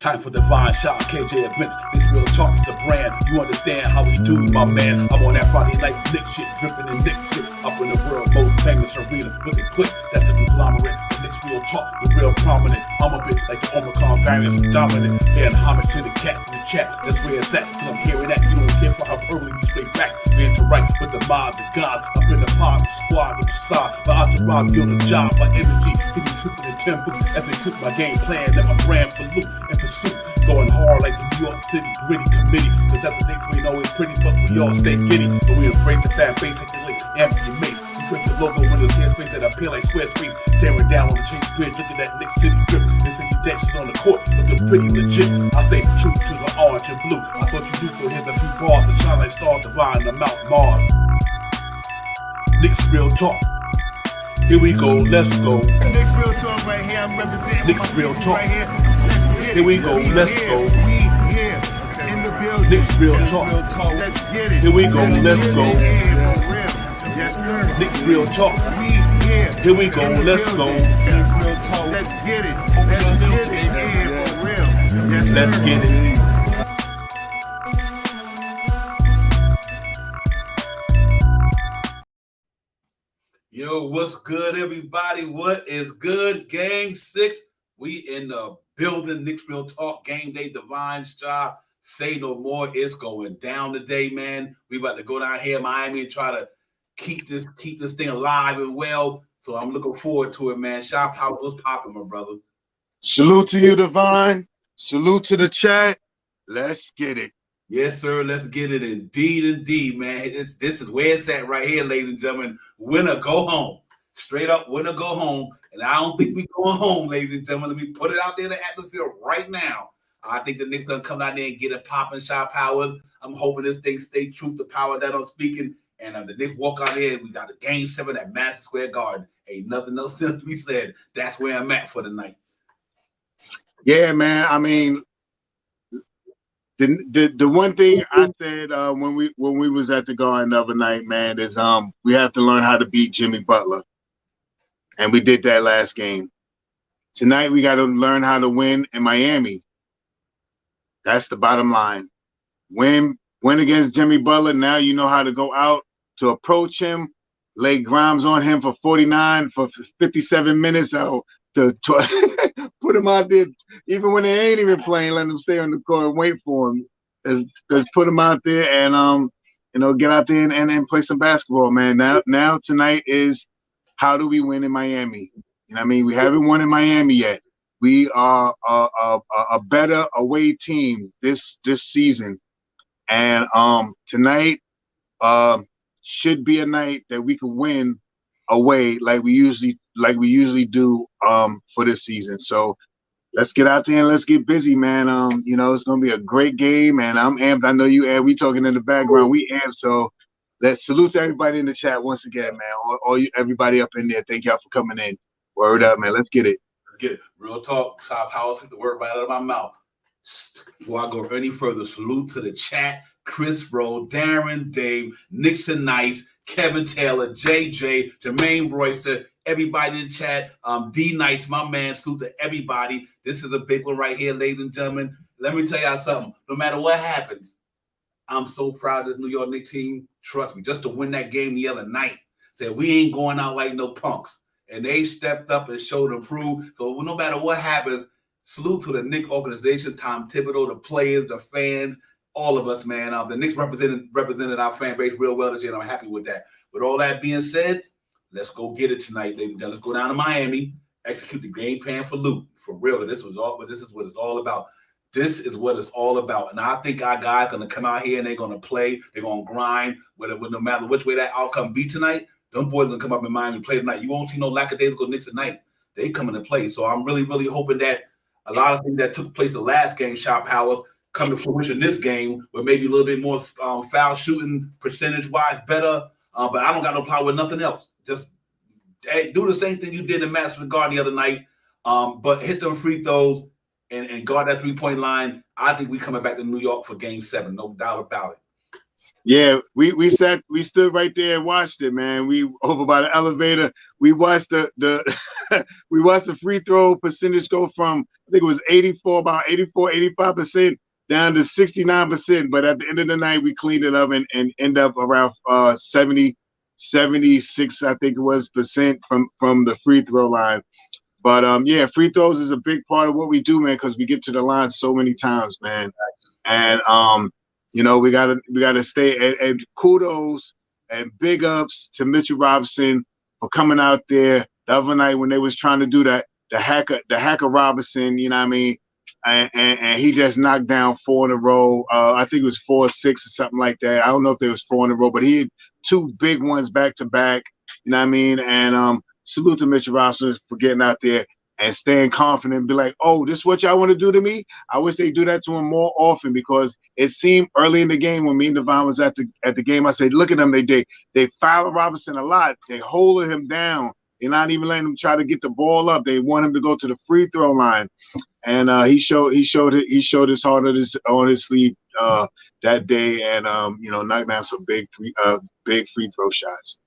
Time for divine shot, KJ events. This real talk's the brand. You understand how we do, my man. I'm on that Friday night Knicks shit, dripping in Knicks shit. Up in the world most famous arena with the clip. That's the conglomerate. The Knicks real talk, the real prominent. I'm a bit like the Omicron variants, dominant. Paying homage to the cat in the chat. That's where it's at. Cause I'm hearing that. You don't care for hyperbole, we straight facts. We interact with the mob, the gods. Up in the pod, the squad, the facade. My entourage be on the job, my energy. Feeling tripping in tempo. As they cook my game plan, that my brand for loot and pursuit. Going hard like the New York City gritty committee. Cause that's the things we ain't always pretty, but we all stay giddy. But we embrace the fan base like the late Anthony Mace. We trace the logo when there's headspace that appear like Squarespace. Staring down on the Chase Bridge, look at that Knicks City drip. The city decks on the court, looking pretty legit. I stay true to the orange and blue. I thought you knew for him a few bars to shine like Star Divine on Mount Mars. Knicks real talk. Here we go, let's go. Knicks real talk right here. I'm representing Knicks real talk. right here. Here we go, let's go. We here in the building. Knicks real talk. Let's get it. Here we go, let's go. Yeah, for real. Yes, sir. Knicks real talk. We here. Here we go, in the let's go. building. Knicks real talk. Let's get it. Let's get it. Yeah, for real. Yes, sir. Let's get it. Yo, what's good, everybody? What is good? Game 6. We in the building. Knicks Real Talk. Game day. Divine shot. Say no more. It's going down today, man. We about to go down here in Miami and try to keep this thing alive and well. So I'm looking forward to it, man. Shop House, what's popping, my brother? Salute to you, Divine. Salute to the chat. Let's get it. Yes, sir. Let's get it. Indeed, man. This is where it's at right here, ladies and gentlemen. Winner, go home. Straight up, winner, go home. And I don't think we're going home, ladies and gentlemen. Let me put it out there in the atmosphere right now. I think the Knicks going to come out there and get it popping, shot power. I'm hoping this thing stay true to power that I'm speaking. And the Knicks walk out here. We got a Game 7 at Madison Square Garden. Ain't nothing else to be said. That's where I'm at for the night. Yeah, man. I mean, the one thing I said when we was at the Garden the other night, man, is we have to learn how to beat Jimmy Butler, and we did that last game. Tonight we got to learn how to win in Miami. That's the bottom line. Win against Jimmy Butler. Now you know how to go out to approach him, lay Grimes on him for 57 minutes, to put him out there, even when they ain't even playing, let them stay on the court and wait for him. Just put him out there and get out there and play some basketball, man. Now tonight is how do we win in Miami? You know what I mean? We haven't won in Miami yet. We are a better away team this season, and tonight should be a night that we can win away like we usually do for this season. So let's get out there and let's get busy, man. It's gonna be a great game, and I'm amped. I know you amped. We talking in the background. We amped. So let's salute to everybody in the chat once again, man. All you everybody up in there. Thank y'all for coming in. Word up, man. Let's get it. Let's get it. Real talk. Top House. Take the word right out of my mouth. Before I go any further, salute to the chat. Chris Rowe, Darren, Dave, Nixon Nice, Kevin Taylor, JJ, Jermaine Royster, everybody in the chat. D Nice, my man, salute to everybody. This is a big one right here, ladies and gentlemen. Let me tell y'all something. No matter what happens, I'm so proud of this New York Knicks team. Trust me, just to win that game the other night. Said we ain't going out like no punks. And they stepped up and showed and proved. So no matter what happens, salute to the Knicks organization, Tom Thibodeau, the players, the fans, all of us, man. The Knicks represented our fan base real well today, and I'm happy with that. With all that being said, let's go get it tonight, ladies and gentlemen. Let's go down to Miami, execute the game plan for loot. For real, this is what it's all about. This is what it's all about. And I think our guys are going to come out here and they're going to play. They're going to grind. No matter which way that outcome be tonight, them boys going to come up in Miami and play tonight. You won't see no lackadaisical Knicks tonight. They coming to play. So I'm really, really hoping that a lot of things that took place the last game, shot powers, come to fruition this game with maybe a little bit more foul shooting percentage-wise better. But I don't got no problem with nothing else. Just do the same thing you did in Madison Garden the other night, but hit them free throws and guard that three-point line. I think we coming back to New York for Game 7, no doubt about it. Yeah, we stood right there and watched it, man. We over by the elevator. We watched the we watched the free throw percentage go from, I think it was 85% down to 69%. But at the end of the night, we cleaned it up and end up around 76, I think it was, percent from the free throw line. But yeah, free throws is a big part of what we do, man, because we get to the line so many times, man. And you know, we gotta stay, and kudos and big ups to Mitchell Robinson for coming out there the other night when they was trying to do that, the hacker Robinson, you know what I mean? And he just knocked down 4 in a row. I think it was 4 or 6 or something like that. I don't know if there was 4 in a row, but he had 2 big ones back to back, you know what I mean? And salute to Mitchell Robinson for getting out there and staying confident and be like, oh, this is what y'all want to do to me? I wish they do that to him more often, because it seemed early in the game when me and Devon was at the game, I said, look at them, they foul Robinson a lot. They holding him down. They're not even letting him try to get the ball up. They want him to go to the free throw line. And he showed his heart on his sleeve that day, and you know, knocked down some big free throw shots.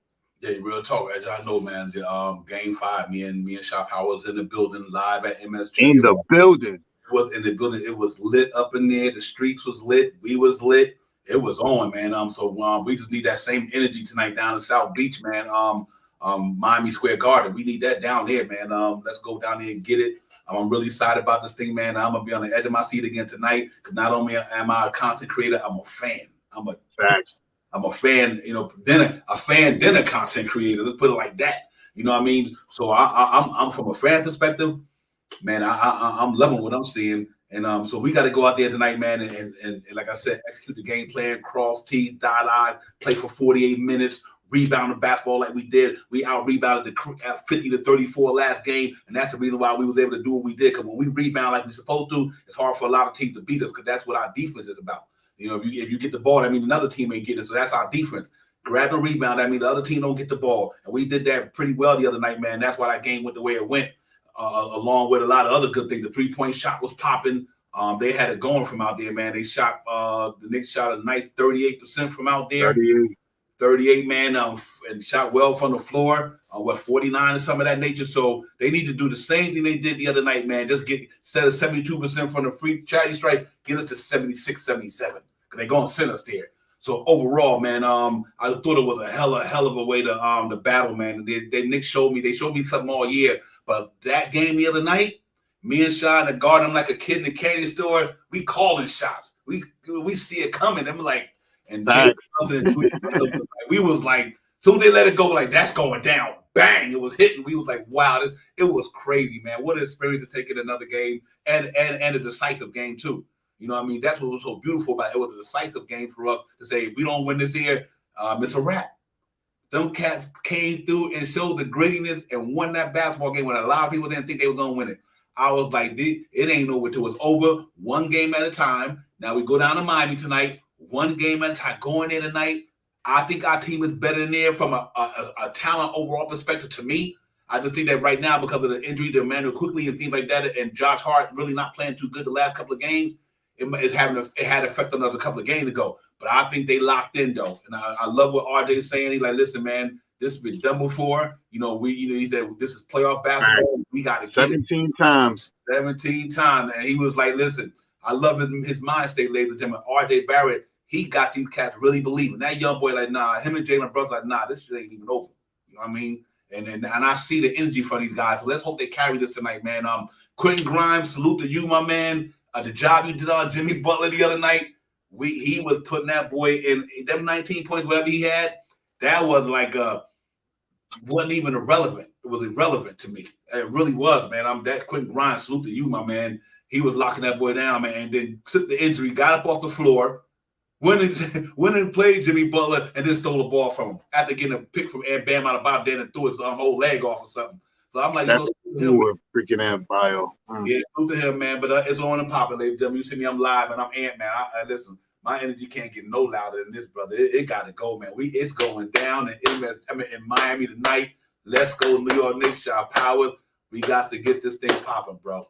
Yeah, real talk. As y'all know, man, the game 5, me and Shop Howard was in the building live at MSG. In the building. It was in the building. It was lit up in there. The streets was lit. We was lit. It was on, man. So we just need that same energy tonight down in South Beach, man. Miami Square Garden. We need that down there, man. Let's go down there and get it. I'm really excited about this thing, man. I'm gonna be on the edge of my seat again tonight, because not only am I a content creator, I'm a fan. I'm a fan, you know, then a content creator. Let's put it like that. You know what I mean? So I'm from a fan perspective, man. I'm loving what I'm seeing, and so we got to go out there tonight, man, and like I said, execute the game plan, cross T's, dot I's, play for 48 minutes. Rebound the basketball like we did. We out-rebounded the 50-34 last game, and that's the reason why we was able to do what we did. Because when we rebound like we're supposed to, it's hard for a lot of teams to beat us, because that's what our defense is about. You know, if you get the ball, that means another team ain't getting it. So that's our defense. Grab the rebound, that means the other team don't get the ball. And we did that pretty well the other night, man. That's why that game went the way it went, along with a lot of other good things. The three-point shot was popping. They had it going from out there, man. They shot the Knicks shot a nice 38% from out there. 38, man, and shot well from the floor, 49 or some of that nature. So they need to do the same thing they did the other night, man. Just get, instead of 72% from the free charity stripe, get us to 76, 77, because they're going to send us there. So overall, man, I thought it was a hell of a way to battle, man. They Knicks showed me something all year, but that game the other night, me and Sean and guard him like a kid in the candy store. We calling shots. We see it coming. I'm like, and we was like, soon as they let it go, like, that's going down. Bang! It was hitting. We was like, wow, it was crazy, man. What an experience to take in another game, and a decisive game too. You know what I mean? That's what was so beautiful about it. It was a decisive game for us to say, if we don't win this here, it's a wrap. Them cats came through and showed the grittiness and won that basketball game when a lot of people didn't think they were going to win it. I was like, it ain't over till it's over. One game at a time. Now we go down to Miami tonight. One game at a time. Going in tonight, I think our team is better than there from a talent overall perspective to me. I just think that right now, because of the injury to Emmanuel Quickly and things like that, and Josh Hart really not playing too good the last couple of games, it had effect on us a couple of games ago. But I think they locked in, though. And I love what RJ's saying. He's like, listen, man, this has been done before. He said, this is playoff basketball. We got to get 17 times. 17 times. And he was like, listen, I love his mind state, ladies and gentlemen. RJ Barrett, he got these cats really believing. That young boy, like, nah, him and Jalen Brunson, like, nah, this shit ain't even over. You know what I mean? And I see the energy from these guys. So let's hope they carry this tonight, man. Quentin Grimes, salute to you, my man. The job you did on Jimmy Butler the other night, he was putting that boy in them 19 points, whatever he had. That was like wasn't even irrelevant. It was irrelevant to me. It really was, man. That Quentin Grimes, salute to you, my man. He was locking that boy down, man, and then took the injury, got up off the floor, went and played Jimmy Butler, and then stole the ball from him after getting a pick from Bam out of Bob Dan and threw his whole leg off or something. So I'm like, that's freaking out bio. Yeah, salute to him, man. But it's on and popping, ladies and gentlemen. You see me, I'm live, and I'm amped, man. Listen, my energy can't get no louder than this, brother. It got to go, man. It's going down in Miami tonight. Let's go, New York Knicks, Shop Powers. We got to get this thing popping, bro.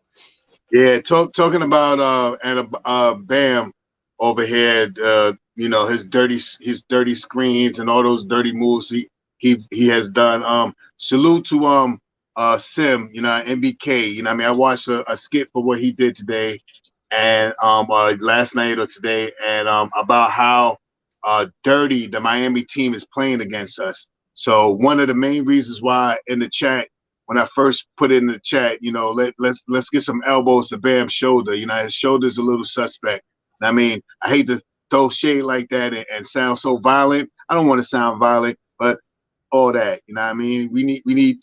Yeah, talking about Bam. over here, his dirty screens and all those dirty moves he has done. Salute to Sim, MBK. I mean, I watched a skit for what he did today, and last night or today, and about how dirty the Miami team is playing against us. So one of the main reasons why in the chat, when I first put it in the chat, let's get some elbows to Bam's shoulder. His shoulder's a little suspect. I mean, I hate to throw shade like that and sound so violent. I don't want to sound violent, but all that, I mean? We need,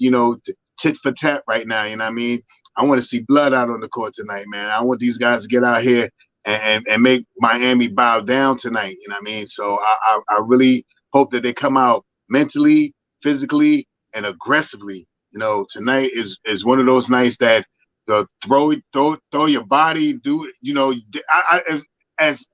tit for tat right now, I mean? I want to see blood out on the court tonight, man. I want these guys to get out here and make Miami bow down tonight, I mean? So I really hope that they come out mentally, physically, and aggressively. Tonight is one of those nights that throw your body, do as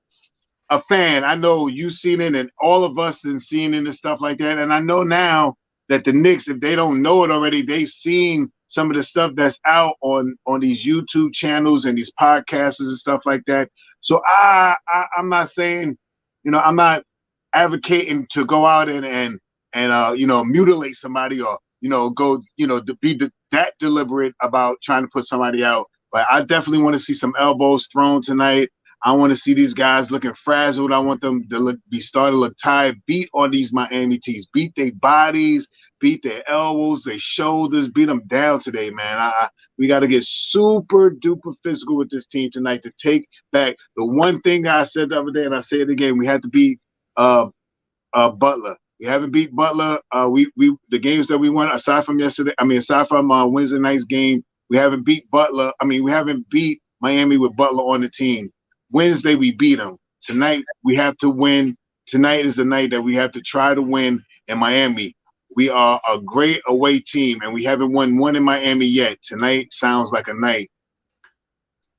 a fan, I know you've seen it, and all of us have seen it and stuff like that. And I know now that the Knicks, if they don't know it already, they've seen some of the stuff that's out on these YouTube channels and these podcasts and stuff like that. So I'm not saying, I'm not advocating to go out and mutilate somebody or go to be that deliberate about trying to put somebody out. But I definitely want to see some elbows thrown tonight. I want to see these guys looking frazzled. I want them to starting to look tired. Beat on these Miami teams. Beat their bodies. Beat their elbows, their shoulders. Beat them down today, man. We got to get super duper physical with this team tonight to take back the one thing I said the other day, and I say it again. We had to beat Butler. We haven't beat Butler. The games that we won aside from Wednesday night's game, we haven't beat Butler. We haven't beat Miami with Butler on the team. Wednesday, we beat them. Tonight, we have to win. Tonight is the night that we have to try to win in Miami. We are a great away team, and we haven't won one in Miami yet. Tonight sounds like a night.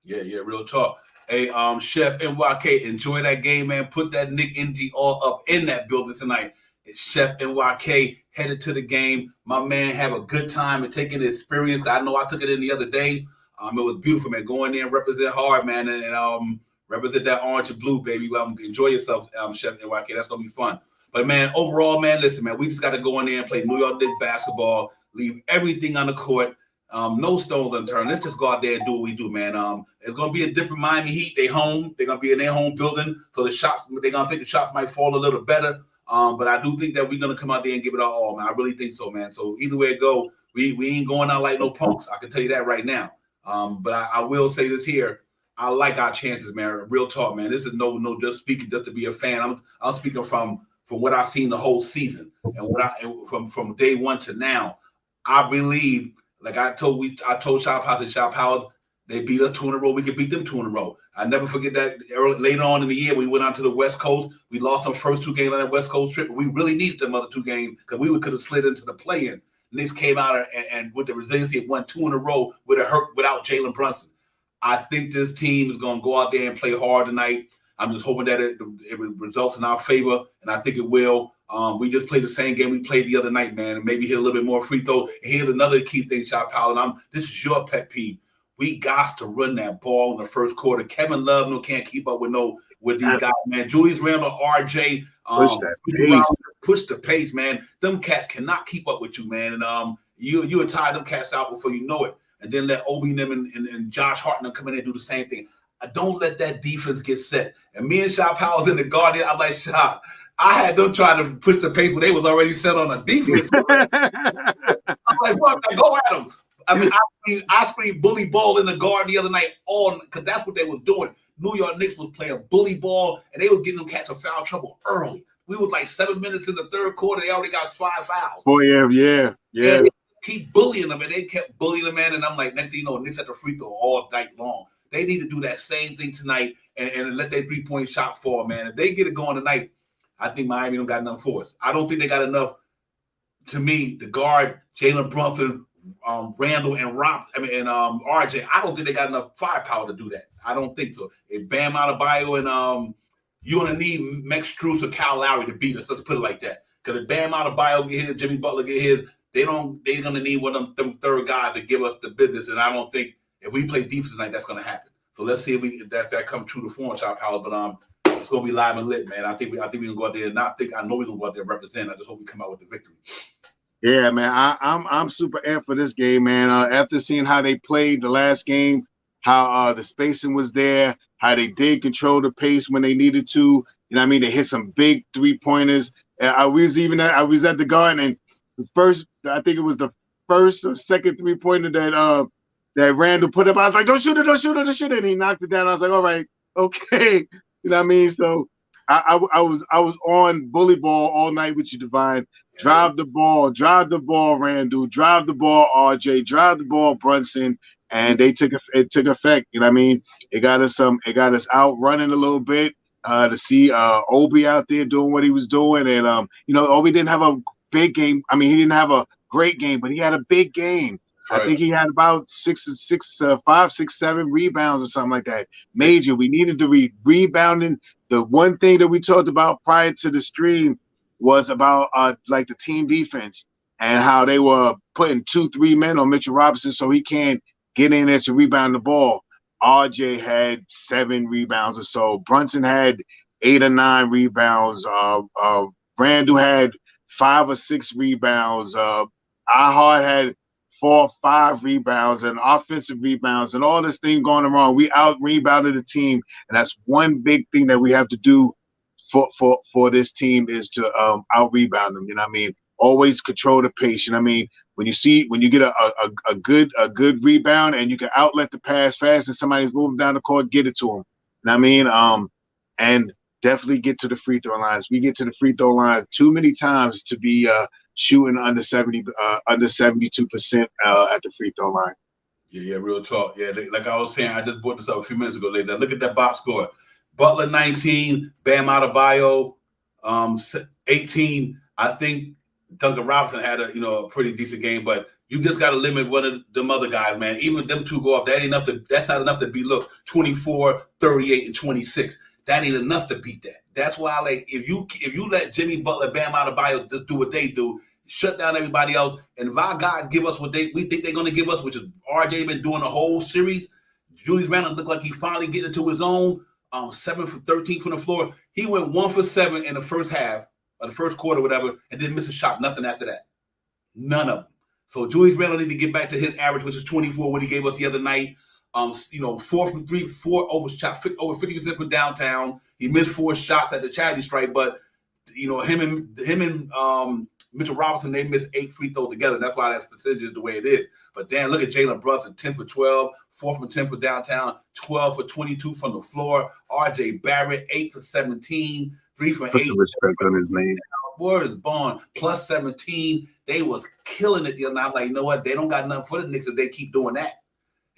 Yeah, real talk. Hey, Chef NYK, enjoy that game, man. Put that Nick NG all up in that building tonight. It's Chef NYK headed to the game. My man have a good time and taking the experience. I know I took it in the other day. It was beautiful, man. Go in there and represent hard, man, and represent that orange and blue, baby. Enjoy yourself, Chef NYK. That's going to be fun. But, man, overall, man, listen, man, we just got to go in there and play New York Knicks basketball, leave everything on the court, no stones unturned. Let's just go out there and do what we do, man. It's going to be a different Miami Heat. They home. They're going to be in their home building, so they're going to think the shots might fall a little better. But I do think that we're going to come out there and give it our all, man. I really think so, man. So either way it go, we ain't going out like no punks. I can tell you that right now. But I will say this here. I like our chances, man. Real talk, man. This is no just speaking just to be a fan. I'm speaking from what I've seen the whole season and from day one to now. I believe, like I told Shop House and Shop House, they beat us 2 in a row. We could beat them 2 in a row. I never forget that later on in the year, we went out to the West Coast. We lost our first 2 games on that West Coast trip. But we really needed them other 2 games because we could have slid into the play-in. Knicks came out and with the resiliency, it won 2 in a row without Jalen Brunson. I think this team is going to go out there and play hard tonight. I'm just hoping that it results in our favor, and I think it will. We just played the same game we played the other night, man, and maybe hit a little bit more free throw. And here's another key thing, Shop Powell, this is your pet peeve. We got to run that ball in the first quarter. Kevin Love can't keep up with these guys, man. Julius Randle, RJ, push the pace, man. Them cats cannot keep up with you, man. And you'll tire them cats out before you know it. And then let Obi and Josh Hartnett come in and do the same thing. I don't let that defense get set. And me and Shop Powell in the Guardian, I'm like, Shop, I had them trying to push the pace when they was already set on a defense. I'm like, fuck, go at them. I screamed bully ball in the Garden the other night because that's what they was doing. New York Knicks was playing bully ball, and they were getting them cats in foul trouble early. We was like 7 minutes in the third quarter. They already got 5 fouls. Oh, yeah. And they keep bullying them, and they kept bullying them, man. And I'm like, next thing you know, Knicks at the free throw all night long. They need to do that same thing tonight and let their 3-point shot fall, man. If they get it going tonight, I think Miami don't got enough for us. I don't think they got enough, to me, to guard Jalen Brunson, Randall, and RJ. I don't think they got enough firepower to do that. I don't think so. If Bam Adebayo and you're going to need Max Strus or Kyle Lowry to beat us. Let's put it like that. Because if Bam Adebayo get his, Jimmy Butler get his, they're going to need one of them third guys to give us the business. And I don't think if we play defense tonight, that's going to happen. So let's see if that comes true to form, Shop Howard. But it's gonna be live and lit, man. I think we gonna go out there, and I know we're gonna go out there and represent. I just hope we come out with the victory. Yeah, man, I'm super amped for this game, man. After seeing how they played the last game, how the spacing was there, how they did control the pace when they needed to. You know what I mean? They hit some big 3-pointers. I was at the Garden, and I think it was the first or second 3-pointer that Randall put up. I was like, don't shoot it, and he knocked it down. I was like, all right, okay. You know what I mean? So I was on bully ball all night with you, Divine. Drive the ball, Randall. Drive the ball, RJ. Drive the ball, Brunson. And it took effect. You know what I mean? It got us out running a little bit to see Obi out there doing what he was doing. And Obi didn't have a big game. I mean, he didn't have a great game, but he had a big game. Right. I think he had about 5, 6, 7 rebounds or something like that. Major. We needed to rebounding. The one thing that we talked about prior to the stream was about like the team defense and how they were putting 2-3 men on Mitchell Robinson so he can't get in there to rebound the ball. RJ had 7 rebounds or so. Brunson had 8 or 9 rebounds. Randall had 5 or 6 rebounds. Ahad had 4 or 5 rebounds and offensive rebounds and all this thing going around. We out-rebounded the team, and that's one big thing that we have to do for this team is to out-rebound them. You know what I mean? Always control the pace. You know what I mean? When you get a good rebound and you can outlet the pass fast and somebody's moving down the court, get it to them. You know what I mean? And definitely get to the free throw lines. We get to the free throw line too many times to be shooting under 72% at the free throw line. Yeah, real talk. Yeah, like I was saying, I just brought this up a few minutes ago. Later, look at that box score. Butler 19, Bam Adebayo 18. I think Duncan Robinson had a pretty decent game, but you just got to limit one of them other guys, man. Even if them two go up, that's not enough to beat. Look, 24, 38, and 26. That ain't enough to beat that. That's why, like, if you let Jimmy Butler, Bam Adebayo just do what they do, shut down everybody else, and if our guys give us what we think they're going to give us, which is RJ been doing the whole series, Julius Randle looked like he finally getting into his own. 7 for 13 from the floor. He went 1 for 7 in the first half, or the first quarter, whatever, and didn't miss a shot. Nothing after that. None of them. So Julius Randle need to get back to his average, which is 24, what he gave us the other night. 4 from 3, 4 over 50% from downtown. He missed 4 shots at the charity strike, but him and Mitchell Robinson, they missed 8 free throws together. That's why that percentage is the way it is. But Dan, look at Jalen Brunson, 10 for 12, 4 from 10 for downtown, 12 for 22 from the floor. RJ Barrett, 8 for 17, 3 for 8. Put some respect on his name. Words Bond, plus 17. They was killing it the other night. I'm like, you know what? They don't got nothing for the Knicks if they keep doing that.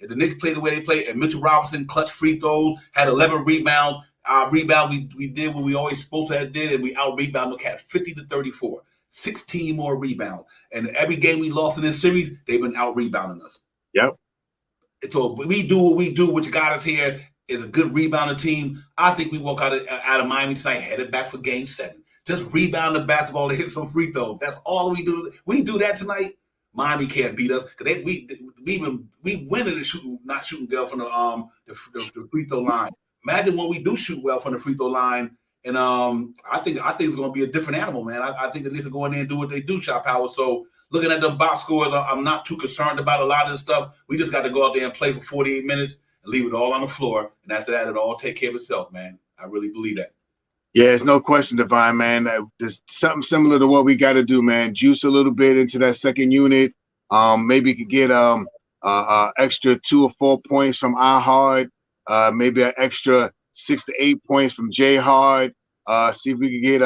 If the Knicks play the way they play, and Mitchell Robinson clutch free throws, had 11 rebounds. Our rebound, we did what we always supposed to have did, and we out-rebounded Cat 50-34. 16 more rebounds. And every game we lost in this series, they've been out-rebounding us. Yep. So we do what we do, which got us here, is a good rebounder team. I think we walk out of Miami tonight, headed back for Game 7. Just rebound the basketball and hit some free throws. That's all we do. We do that tonight, Miami can't beat us because we win in the not shooting well from the free throw line. Imagine when we do shoot well from the free throw line. And I think it's going to be a different animal, man. I think the Knicks are going in and do what they do, shot power. So looking at the box scores, I'm not too concerned about a lot of this stuff. We just got to go out there and play for 48 minutes and leave it all on the floor. And after that, it'll all take care of itself, man. I really believe that. Yeah, it's no question, Divine, man. There's something similar to what we got to do, man. Juice a little bit into that second unit. Maybe you could get extra 2 or 4 points from Ahad. Maybe an extra 6 to 8 points from J Hard. See if we can get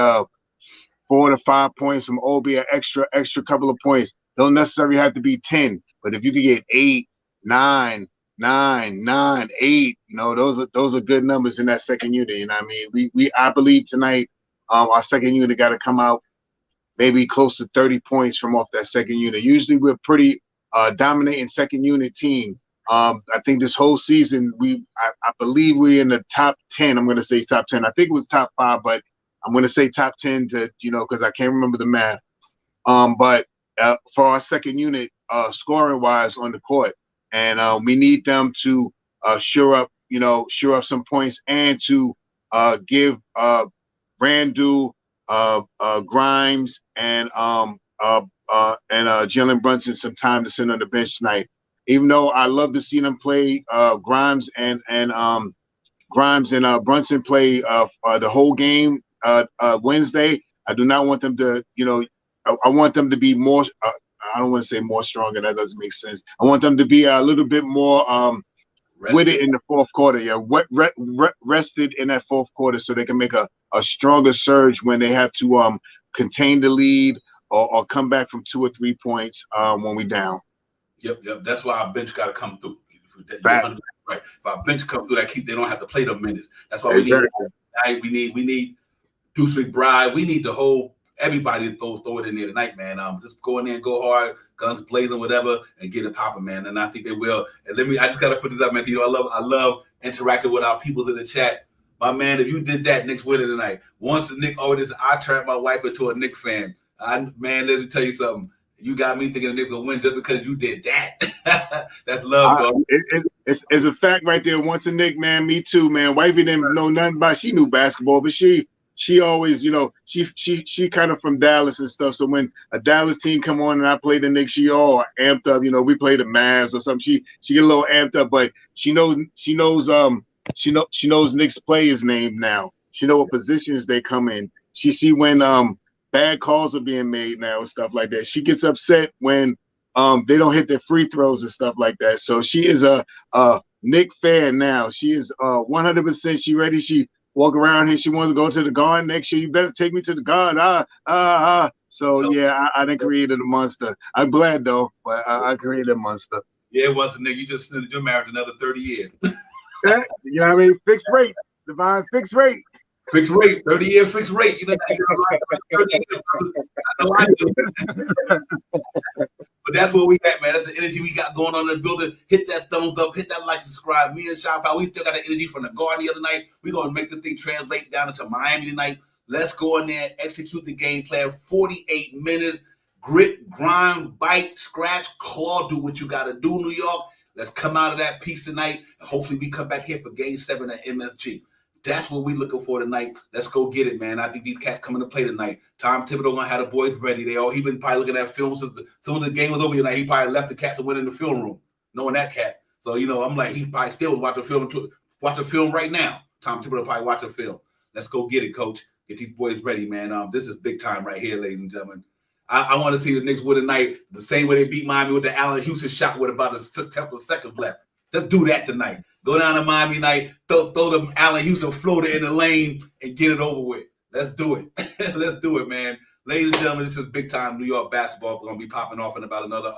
4 to 5 points from Obi, an extra couple of points. Don't necessarily have to be 10, but if you could get 8, 9, 8, those are good numbers in that second unit. You know what I mean? I believe tonight our second unit got to come out maybe close to 30 points from off that second unit. Usually we're pretty dominating second unit team. I think this whole season I believe we're in the top 10. I'm going to say top 10. I think it was top 5, but I'm going to say top 10 to because I can't remember the math. But for our second unit, scoring wise on the court, and we need them to shore up some points and to give Randall, Grimes, and Jalen Brunson some time to sit on the bench tonight. Even though I love to see them play Grimes and Brunson play the whole game Wednesday, I do not want them to, I want them to be more. I don't want to say more stronger. That doesn't make sense. I want them to be a little bit more with it in the fourth quarter. Yeah, rested in that fourth quarter so they can make a stronger surge when they have to contain the lead or come back from 2 or 3 points when we down. Yep. That's why our bench got to come through. Right. If our bench come through, they don't have to play the minutes. That's why we need Deuce McBride. We need the whole everybody to throw it in there tonight, man. Just go in there and go hard, guns blazing, whatever, and get it popping, man. And I think they will. And I just gotta put this up, man. I love interacting with our people in the chat. My man, if you did that, Knicks winning tonight. Once the Knicks I turned my wife into a Knicks fan. Man, let me tell you something. You got me thinking the Knicks gonna win just because you did that. That's love, dog. It's a fact right there. Once a Knick, man, me too, man. Wifey didn't know nothing about. She knew basketball, but she always, she kind of from Dallas and stuff. So when a Dallas team come on and I play the Knicks, she all amped up. We play the Mavs or something. She get a little amped up, but she knows Knicks players' name now. She know what positions they come in. She see when bad calls are being made now and stuff like that. She gets upset when they don't hit their free throws and stuff like that. So she is a Knick fan now. She is 100%. She ready. She walk around here. She wants to go to the Garden next year. You better take me to the Garden. So yeah, I done created a monster. I'm glad though, but I created a monster. Yeah, it wasn't, nigga. You just extended your marriage another 30 years. Yeah, you know what I mean? Fixed rate, divine fixed rate. Fixed rate, 30-year fixed rate. But that's where we at, man. That's the energy we got going on in the building. Hit that thumbs up, hit that like, subscribe. Me and Shop Out, we still got the energy from the Garden the other night. We're going to make this thing translate down into Miami tonight. Let's go in there, execute the game plan. 48 minutes, grit, grind, bite, scratch, claw, do what you got to do, New York. Let's come out of that piece tonight. And hopefully we come back here for Game 7 at MSG. That's what we're looking for tonight. Let's go get it, man. I think these cats coming to play tonight. Tom Thibodeau gonna have the boys ready. He been probably looking at films since the game was over tonight. He probably left the cats and went in the film room, knowing that cat. So I'm like, he probably still watching the film right now. Tom Thibodeau probably watching film. Let's go get it, coach. Get these boys ready, man. This is big time right here, ladies and gentlemen. I want to see the Knicks win tonight the same way they beat Miami with the Allen Houston shot with about a couple of seconds left. Let's do that tonight. Go down to Miami night, throw the Allen Houston floater in the lane and get it over with. Let's do it. Let's do it, man. Ladies and gentlemen, this is big time New York basketball. We're going to be popping off in about another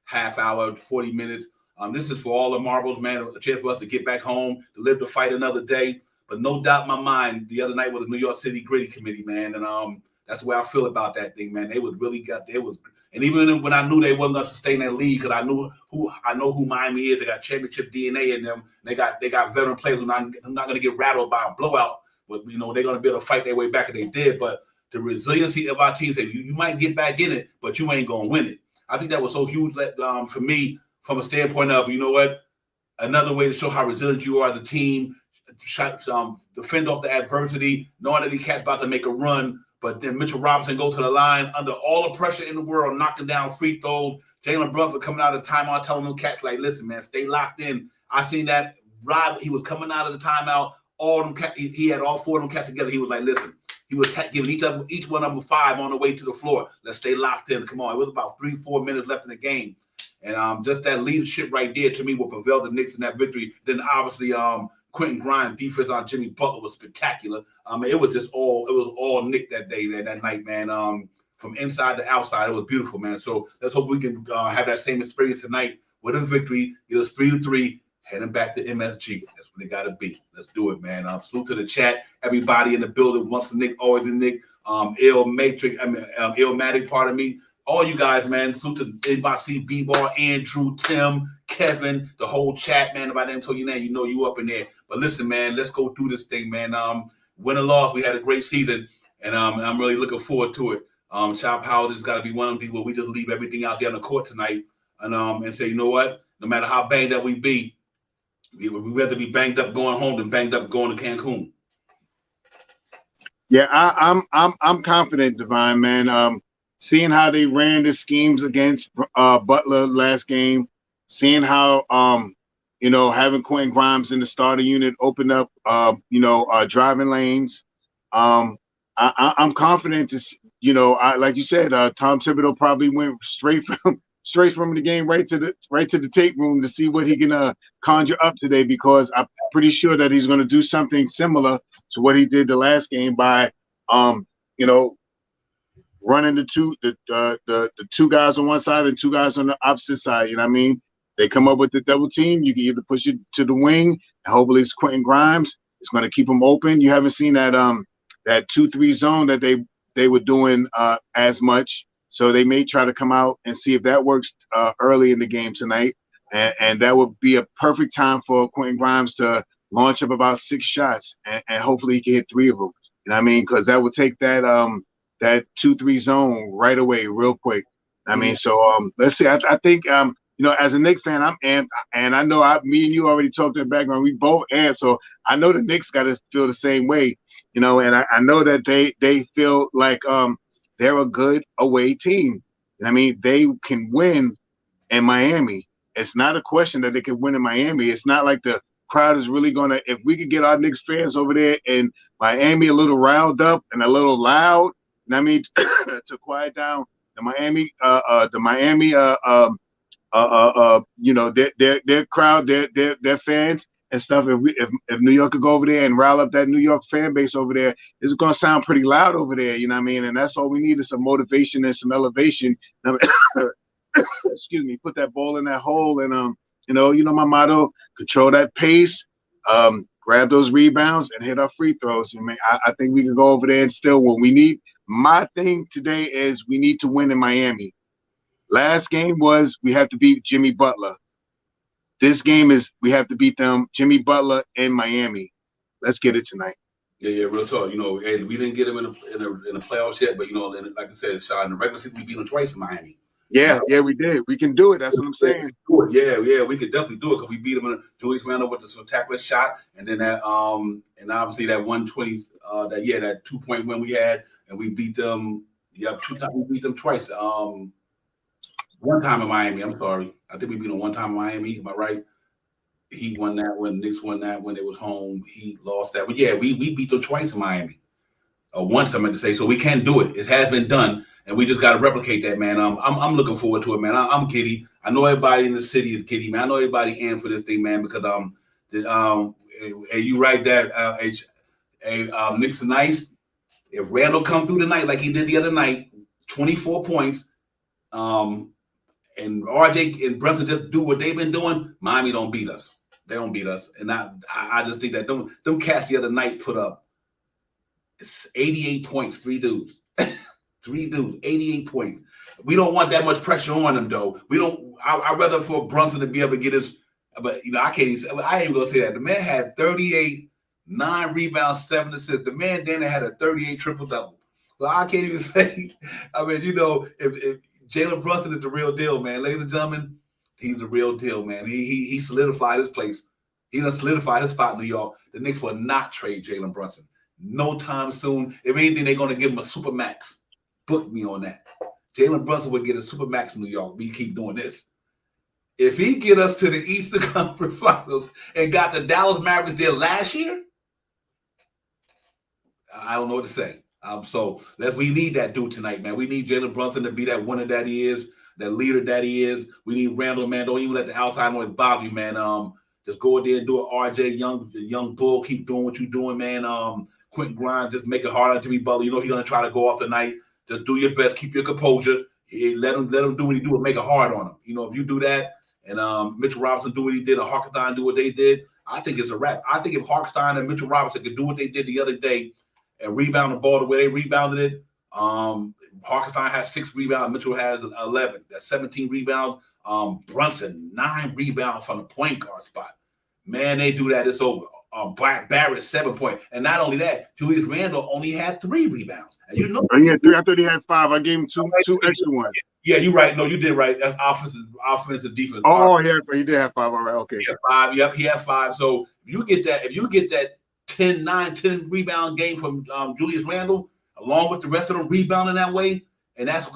half hour, 40 minutes. This is for all the marbles, man. A chance for us to get back home, to live to fight another day. But no doubt in my mind, the other night was the New York City Gritty Committee, man. And that's the way I feel about that thing, man. And even when I knew they wasn't gonna sustain that league, because I know who Miami is. They got championship DNA in them. They got veteran players who are not gonna get rattled by a blowout. But they're gonna be able to fight their way back, and they did. But the resiliency of our team, you might get back in it, but you ain't gonna win it. I think that was so huge for me, from a standpoint of, another way to show how resilient you are as a team. Defend off the adversity, knowing that these cats about to make a run. But then Mitchell Robinson goes to the line under all the pressure in the world, knocking down free throws. Jalen Brunson coming out of the timeout, telling them cats, like, listen, man, stay locked in. I seen that Rob, he was coming out of the timeout. All them cats, he had all four of them cats together. He was like, listen, he was giving each one of them 5 on the way to the floor. Let's stay locked in. Come on. It was about 3-4 minutes left in the game. And just that leadership right there, to me, will propel the Knicks in that victory. Then obviously Quentin Grimes' defense on Jimmy Butler was spectacular. It was all Nick that day, man, that night, man. From inside to outside, it was beautiful, man. So let's hope we can have that same experience tonight with a victory. Get us 3-3, heading back to MSG. That's what it got to be. Let's do it, man. Salute to the chat, everybody in the building. Once a Nick, always a Nick. Illmatic, pardon me. All you guys, man. Salute to NYC, B-Ball, Andrew, Tim, Kevin, the whole chat, man. If I didn't tell you that, you up in there. But listen, man, let's go through this thing, man. Win or loss, we had a great season, and I'm really looking forward to it. Child Power has got to be one of these where we just leave everything out there on the court tonight and say, you know what? No matter how banged up we be, we'd rather be banged up going home than banged up going to Cancun. Yeah, I'm confident, Divine, man. Seeing how they ran the schemes against Butler last game, seeing how having Quentin Grimes in the starting unit opened up driving lanes. I'm confident to like you said, Tom Thibodeau probably went straight from the game right to the tape room to see what he can conjure up today, because I'm pretty sure that he's going to do something similar to what he did the last game by running the two guys on one side and two guys on the opposite side. You know what I mean? They come up with the double team. You can either push it to the wing, and hopefully it's Quentin Grimes. It's going to keep them open. You haven't seen that 2-3 zone that they were doing as much. So they may try to come out and see if that works early in the game tonight. And that would be a perfect time for Quentin Grimes to launch up about 6 shots, and hopefully he can hit 3 of them. You know what I mean? Because that would take that 2-3 zone right away, real quick. I mean, so let's see. I think as a Knicks fan, I'm amped, and I know me and you already talked in the background. We both amped, so I know the Knicks got to feel the same way, and I know that they feel like they're a good away team. I mean, they can win in Miami. It's not a question that they can win in Miami. It's not like the crowd is really going to – if we could get our Knicks fans over there in Miami a little riled up and a little loud, I mean, to quiet down the Miami their crowd, their fans and stuff. If New York could go over there and rile up that New York fan base over there, it's going to sound pretty loud over there. You know what I mean? And that's all we need is some motivation and some elevation. Excuse me, put that ball in that hole, and my motto: control that pace, grab those rebounds, and hit our free throws. I mean, I think we can go over there and still win. We need. My thing today is we need to win in Miami. Last game was we have to beat Jimmy Butler. This game is we have to beat them, Jimmy Butler in Miami. Let's get it tonight. Yeah, real talk. And we didn't get him in the playoffs yet, but like I said, Sean, in the regular season we beat them twice in Miami. Yeah, we did. We can do it. That's what I'm saying. Yeah, we could definitely do it because we beat them. Julius Randle with the spectacular shot, and then that and obviously that 120 that 2-point win we had, and we beat them. Yeah, 2 times we beat them twice. One time in Miami. I'm sorry, I think we beat them 1 time in Miami. Am I right? He won that one. Knicks won that when they was home. He lost that. But yeah, we beat them twice in Miami. Once I meant to say. So we can do it. It has been done. And we just got to replicate that, man. I'm looking forward to it, man. I'm giddy. I know everybody in the city is giddy, man. I know everybody in for this thing, man, because and you right there, Knicks are nice. If Randall come through tonight like he did the other night, 24 points, and RJ and Brunson just do what they've been doing, Miami don't beat us. They don't beat us, and I just think that them cats the other night put up 88 points, 3 dudes. 3 dudes, 88 points. We don't want that much pressure on them, though. We don't. I'd rather for Brunson to be able to get his. But I can't. I ain't gonna say that. The man had 38, 9 rebounds, 7 assists. The man then had a 38 triple double. So I can't even say. I mean, if Jalen Brunson is the real deal, man, ladies and gentlemen, he's the real deal, man. He solidified his place. He done solidified his spot in New York. The Knicks will not trade Jalen Brunson. No time soon. If anything, they're gonna give him a super max. Book me on that. Jalen Brunson would get a super max in New York. We keep doing this. If he get us to the Eastern Conference Finals and got the Dallas Mavericks there last year, I don't know what to say. So we need that dude tonight, man. We need Jalen Brunson to be that winner that he is, that leader that he is. We need Randall, man. Don't even let the outside noise bother you, man. Just go out there and do it. RJ, young bull, keep doing what you're doing, man. Quentin Grimes, just make it hard on Jimmy Butler. He's gonna try to go off tonight. Just do your best, keep your composure. Let him do what he do and make it hard on him. If you do that, and Mitchell Robinson do what he did, or Hartenstein do what they did, I think it's a wrap. I think if Hartenstein and Mitchell Robinson could do what they did the other day and rebound the ball the way they rebounded it, Hartenstein has 6 rebounds, Mitchell has 11. That's 17 rebounds. Brunson, 9 rebounds from the point guard spot. Man, they do that, it's over. Barrett, 7 points. And not only that, Julius Randle only had 3 rebounds. And he had 3. I thought he had 5. I gave him two extra ones. Yeah, you're right. No, you did right. That's offense and defense. Oh, yeah, he did have 5. All right, okay. He had 5. Yep, he had 5. So if you get that 10 rebound game from Julius Randle, along with the rest of them rebounding that way. And that's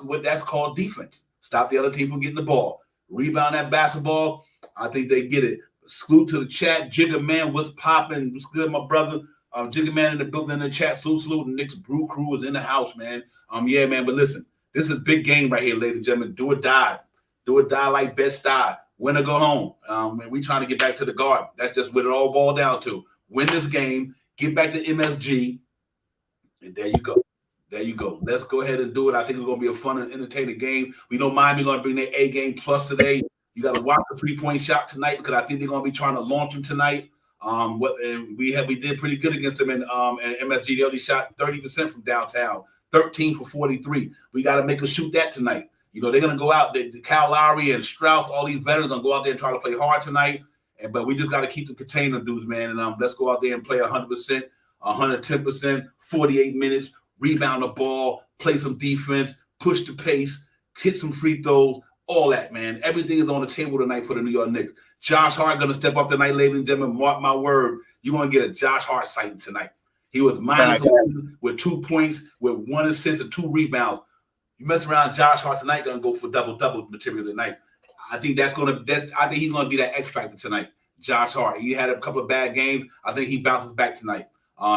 called defense. Stop the other team from getting the ball. Rebound that basketball. I think they get it. Salute to the chat. Jigga Man, what's popping? What's good, my brother? Jigga Man in the building in the chat. Salute. The Knicks Brew Crew is in the house, man. Yeah, man. But listen, this is a big game right here, ladies and gentlemen. Do or die. Do or die like Bed-Stuy. Win or go home. And we trying to get back to the Garden. That's just what it all boiled down to. Win this game. Get back to MSG. And there you go. There you go. Let's go ahead and do it. I think it's going to be a fun and entertaining game. We know Miami going to bring their A game plus today. You got to watch the 3-point shot tonight because I think they're going to be trying to launch them tonight. And we did pretty good against them in MSG. They only shot 30% from downtown, 13 for 43. We got to make them shoot that tonight. You know, they're going to go out. Kyle Lowry and Strauss, all these veterans, going to go out there and try to play hard tonight. But we just got to keep the container dudes, man. And let's go out there and play 100%, 110%, 48 minutes, rebound the ball, play some defense, push the pace, hit some free throws, all that, man. Everything is on the table tonight for the New York Knicks. Josh Hart going to step up tonight, ladies and gentlemen. Mark my word. You're going to get a Josh Hart sighting tonight. He was -11 with 2 points, with 1 assist and 2 rebounds. You mess around, Josh Hart tonight going to go for double material tonight. I think I think he's going to be that X factor tonight. Josh Hart. He had a couple of bad games. I think he bounces back tonight.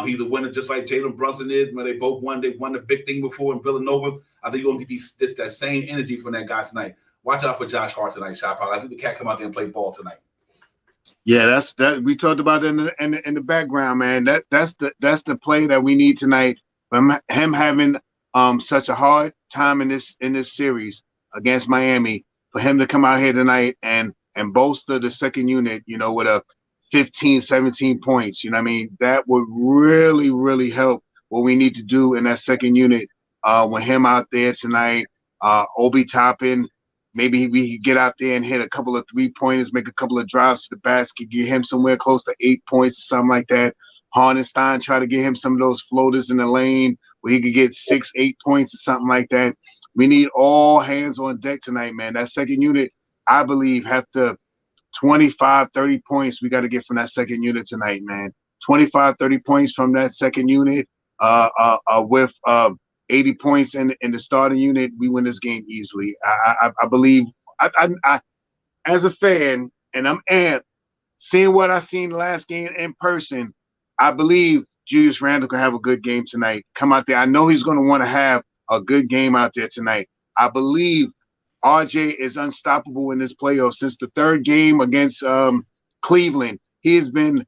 He's a winner just like Jalen Brunson is. When they both won, they won the big thing before in Villanova. I think you're going to get that same energy from that guy tonight. Watch out for Josh Hart tonight, Shop. I think the cat come out there and play ball tonight. Yeah, that's that. We talked about it in the background, man. That's the play that we need tonight. From him having such a hard time in this series against Miami, for him to come out here tonight and bolster the second unit, you know, with a 15, 17 points. You know what I mean? That would really, really help what we need to do in that second unit with him out there tonight. Obi Toppin. Maybe we could get out there and hit a couple of 3-pointers, make a couple of drives to the basket, get him somewhere close to 8 points or something like that. Hartenstein, try to get him some of those floaters in the lane where he could get 6, 8 points or something like that. We need all hands on deck tonight, man. That second unit, I believe, have to 25, 30 points we got to get from that second unit tonight, man. 25, 30 points from that second unit with 80 points in the starting unit, we win this game easily. I believe, I as a fan, and I'm amped, seeing what I seen last game in person, I believe Julius Randle can have a good game tonight. Come out there. I know he's going to want to have a good game out there tonight. I believe RJ is unstoppable in this playoff. Since the third game against Cleveland, he has been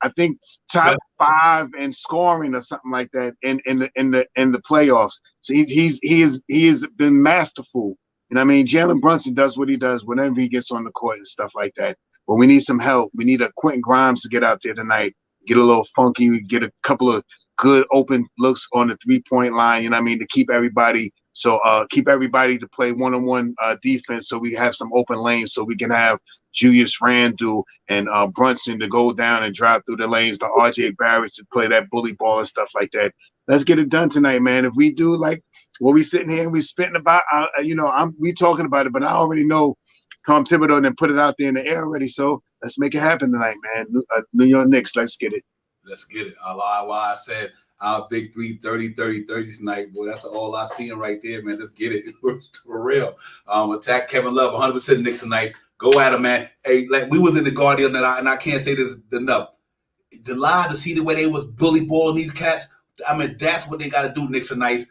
I think top 5 in scoring or something like that in the playoffs. So he has been masterful. And I mean, Jalen Brunson does what he does whenever he gets on the court and stuff like that. But we need some help. We need a Quentin Grimes to get out there tonight, get a little funky, get a couple of good open looks on the 3-point line. You know what I mean, to keep everybody. So keep everybody to play one-on-one defense so we have some open lanes so we can have Julius Randle and Brunson to go down and drive through the lanes, to RJ Barrett to play that bully ball and stuff like that. Let's get it done tonight, man. If we do like what we sitting here and we spitting about, we talking about it, but I already know Tom Thibodeau and put it out there in the air already. So let's make it happen tonight, man. New York Knicks, let's get it. Let's get it. I said our big 3, 30 tonight, boy. That's all I see right there, man. Let's get it. For real. Attack Kevin Love, 100% Knicks tonight. Go at him, man. Hey, like we was in the Guardian, and I can't say this enough. The live to see the way they was bully balling these cats. I mean, that's what they got to do, Knicks tonight.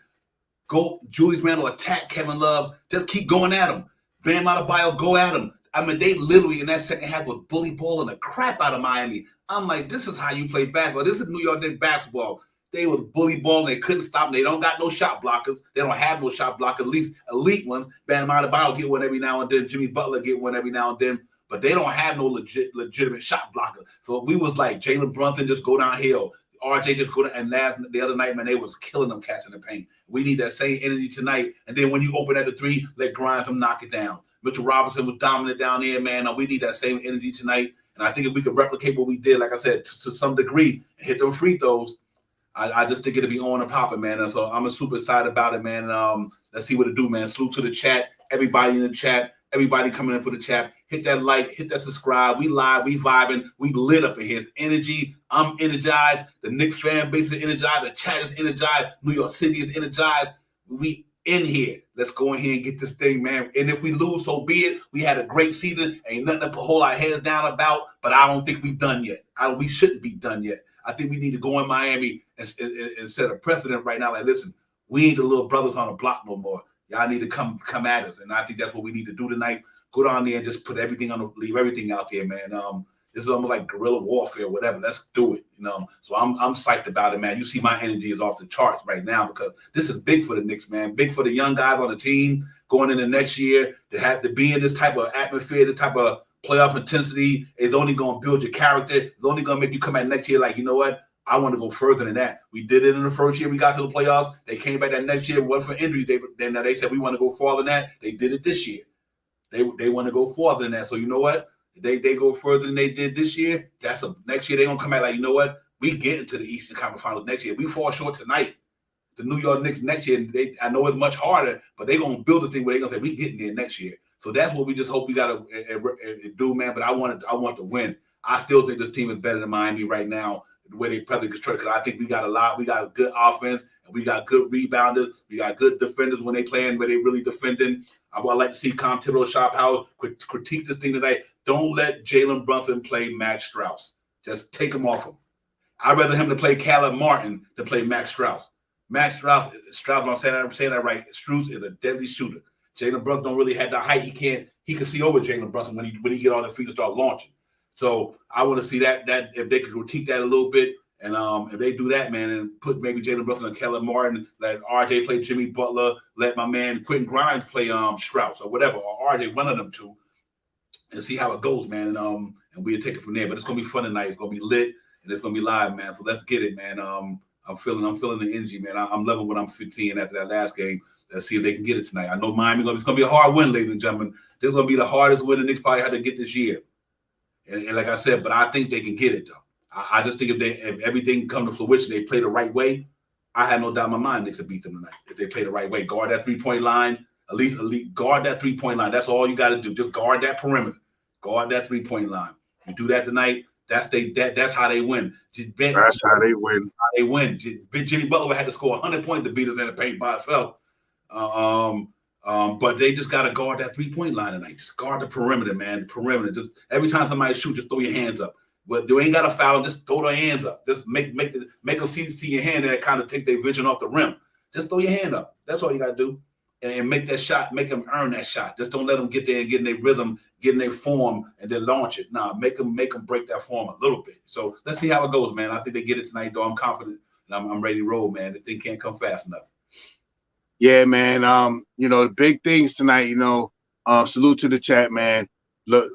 Go, Julius Randle, attack Kevin Love. Just keep going at him. Bam Adebayo, go at him. I mean, they literally in that second half was bully balling the crap out of Miami. I'm like, this is how you play basketball. This is New York Knicks basketball. They were bully balling. They couldn't stop them. They don't got no shot blockers. They don't have no shot blockers, at least elite ones. Bam Adebayo get one every now and then. Jimmy Butler get one every now and then. But they don't have no legitimate shot blocker. So we was like, Jalen Brunson just go downhill. RJ just go down. And the other night, man, they was killing them cats in the paint. We need that same energy tonight. And then when you open at the 3, let Grimes them knock it down. Mitchell Robinson was dominant down there, man. We need that same energy tonight. And I think if we could replicate what we did, like I said, to some degree, and hit them free throws, I just think it'll be on and popping, man. And so I'm super excited about it, man. Let's see what it do, man. Salute to the chat, everybody in the chat, everybody coming in for the chat. hit that like, hit that subscribe. We live, we vibing, we lit up in here. It's energy. I'm energized. The Knicks fan base is energized. The chat is energized. New York City is energized. We in here. Let's go in here and get this thing, man. And if we lose, so be it. We had a great season. Ain't nothing to hold our heads down about, but I don't think we done yet. We shouldn't be done yet. I think we need to go in Miami and set a precedent right now. Like, listen, we ain't the little brothers on the block no more. Y'all need to come at us. And I think that's what we need to do tonight. Go down there and just put everything leave everything out there, man. This is almost like guerrilla warfare, whatever. Let's do it, So I'm psyched about it, man. You see my energy is off the charts right now because this is big for the Knicks, man. Big for the young guys on the team going into next year to have to be in this type of atmosphere, this type of playoff intensity is only going to build your character. It's only going to make you come out next year like, you know what? I want to go further than that. We did it in the first year we got to the playoffs. They came back that next year. What for injuries? They said we want to go farther than that. They did it this year. They want to go farther than that. So you know what? They go further than they did this year. Next year they're gonna come back like, you know what? We get into the Eastern Conference Finals next year. We fall short tonight. The New York Knicks next year, I know it's much harder, but they're gonna build this thing where they're gonna say we getting there next year. So that's what we just hope we gotta do, man. But I want to win. I still think this team is better than Miami right now, the way they probably constructed. Because I think we got a good offense and we got good rebounders. We got good defenders when they playing where they really defending. I would like to see Com Thibodeau, Shop Howard critique this thing tonight. Don't let Jalen Brunson play Max Strus. Just take him off him. I'd rather him to play Caleb Martin than play Max Strus. Max Strus, I'm saying that right. Strus is a deadly shooter. Jalen Brunson don't really have the height. He can see over Jalen Brunson when he get on the feet and start launching. So I want to see that if they could critique that a little bit. And if they do that, man, and put maybe Jalen Brunson and Caleb Martin, let RJ play Jimmy Butler, let my man Quentin Grimes play Strauss or whatever, or RJ, one of them two, and see how it goes, man. And we'll take it from there. But it's gonna be fun tonight. It's gonna be lit and it's gonna be live, man. So let's get it, man. I'm feeling the energy, man. I'm loving what I'm seeing after that last game. Let's see if they can get it tonight. I know Miami it's gonna be a hard win, ladies and gentlemen. This is gonna be the hardest win the Knicks probably had to get this year. And like I said, but I think they can get it though. I just think if everything come to fruition, they play the right way. I have no doubt in my mind Knicks will beat them tonight if they play the right way. Guard that 3-point line. At least guard that 3-point line. That's all you got to do. Just guard that perimeter. Guard that 3-point line. You do that tonight. That's how they win. That's how they win. They win. Jimmy Butler had to score 100 points to beat us in the paint by himself. But they just got to guard that 3-point line tonight. Just guard the perimeter, man. The perimeter. Just every time somebody shoots, just throw your hands up. But you ain't got to foul them. Just throw their hands up. Just make them see your hand and kind of take their vision off the rim. Just throw your hand up. That's all you got to do. And make that shot. Make them earn that shot. Just don't let them get there and get in their rhythm, get in their form, and then launch it. Nah, make them break that form a little bit. So let's see how it goes, man. I think they get it tonight, though. I'm confident and I'm ready to roll, man. The thing can't come fast enough. Yeah, man. The big things tonight. Salute to the chat, man. Look,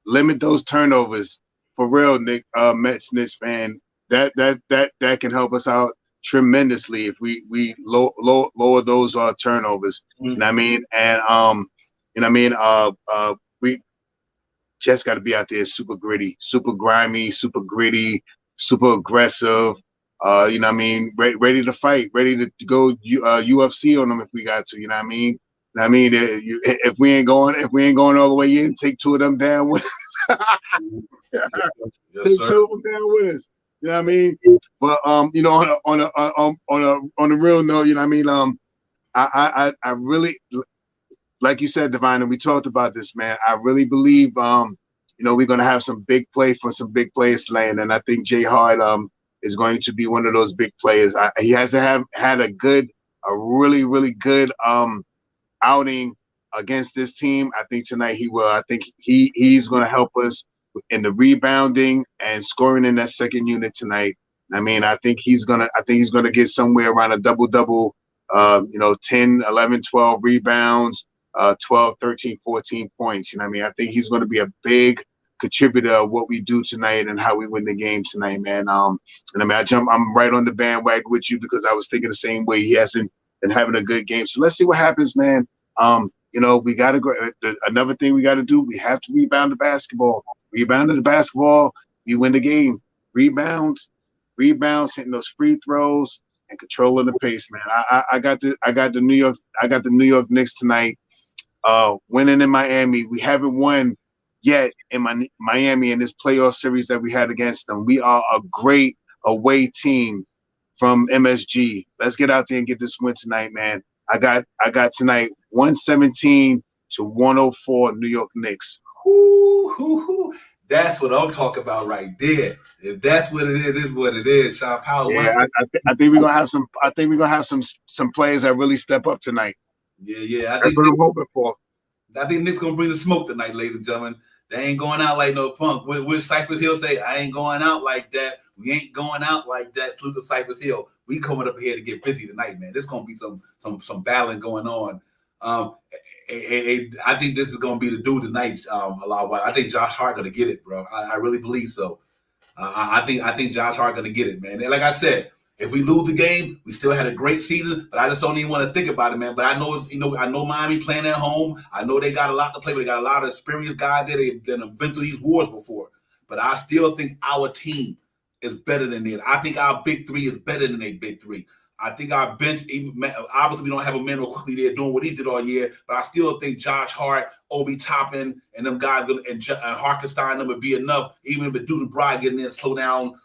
limit those turnovers. For real, Nick, Mets fan, that can help us out tremendously if we lower those turnovers. Mm-hmm. You know what I mean? And we just got to be out there super gritty, super grimy, super gritty, super aggressive. You know what I mean? Ready to fight, ready to go UFC on them if we got to. You know what I mean? If we ain't going all the way in, take two of them down with us. Yes, take sir. two of them down with us. You know what I mean? But on a real note, you know what I mean? I really, like you said, Divine, and we talked about this, man. I really believe we're gonna have some big play for some big players tonight, and I think Jay Hart is going to be one of those big players. He hasn't had a really, really good outing against this team. I think tonight he will. I think he's going to help us in the rebounding and scoring in that second unit tonight. I mean, I think he's gonna get somewhere around a double-double, 10, 11, 12 rebounds, 12, 13, 14 points. You know what I mean? I think he's going to be a big contributor of what we do tonight and how we win the game tonight, man. I'm right on the bandwagon with you because I was thinking the same way. He hasn't been having a good game. So let's see what happens, man. We got to go. Another thing we got to do, we have to rebound the basketball. Rebounding the basketball, we win the game. Rebounds, hitting those free throws, and controlling the pace, man. I got the New York Knicks tonight, winning in Miami. We haven't won Yet in Miami in this playoff series that we had against them, we are a great away team from MSG. Let's get out there and get this win tonight, man. I got tonight 117 to 104 New York Knicks. Ooh. That's what I'm talking about right there. If that's what it is what it is. Sean Powell. Yeah, I think we're gonna have some. I think we're gonna have some players that really step up tonight. Yeah. That's what I'm hoping for. I think Nick's gonna bring the smoke tonight, ladies and gentlemen. They ain't going out like no punk. What Cypress Hill say? I ain't going out like that. We ain't going out like that. Salute to Cypress Hill. We coming up here to get busy tonight, man. There's gonna be some battling going on. I think this is gonna be the dude tonight. A lot. I think Josh Hart gonna get it, bro. I really believe so. I think Josh Hart gonna get it, man. And like I said, if we lose the game, we still had a great season, but I just don't even want to think about it, man. But I know, I know Miami playing at home. I know they got a lot to play, but they got a lot of experienced guys there. They've been through these wars before. But I still think our team is better than theirs. I think our big three is better than their big three. I think our bench, obviously we don't have a man quickly there doing what he did all year, but I still think Josh Hart, Obi Toppin, and them guys and Hartenstein them would be enough, even if Duke and Bride getting in and slow down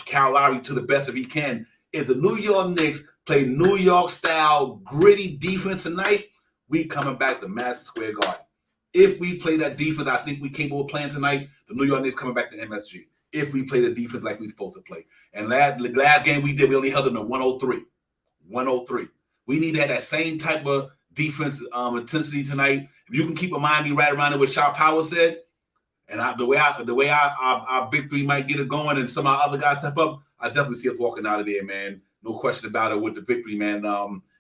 Kyle Lowry to the best if he can. If the New York Knicks play New York style gritty defense tonight, we coming back to Madison Square Garden. If we play that defense, I think we capable of playing tonight. The New York Knicks coming back to MSG. If we play the defense like we're supposed to play. And the last game we did, we only held them to 103. 103. We need to have that same type of defense intensity tonight. If you can keep a Miami right around it, what Sean Powell said, and the way our big three might get it going, and some of our other guys step up, I definitely see us walking out of there, man. No question about it with the victory, man.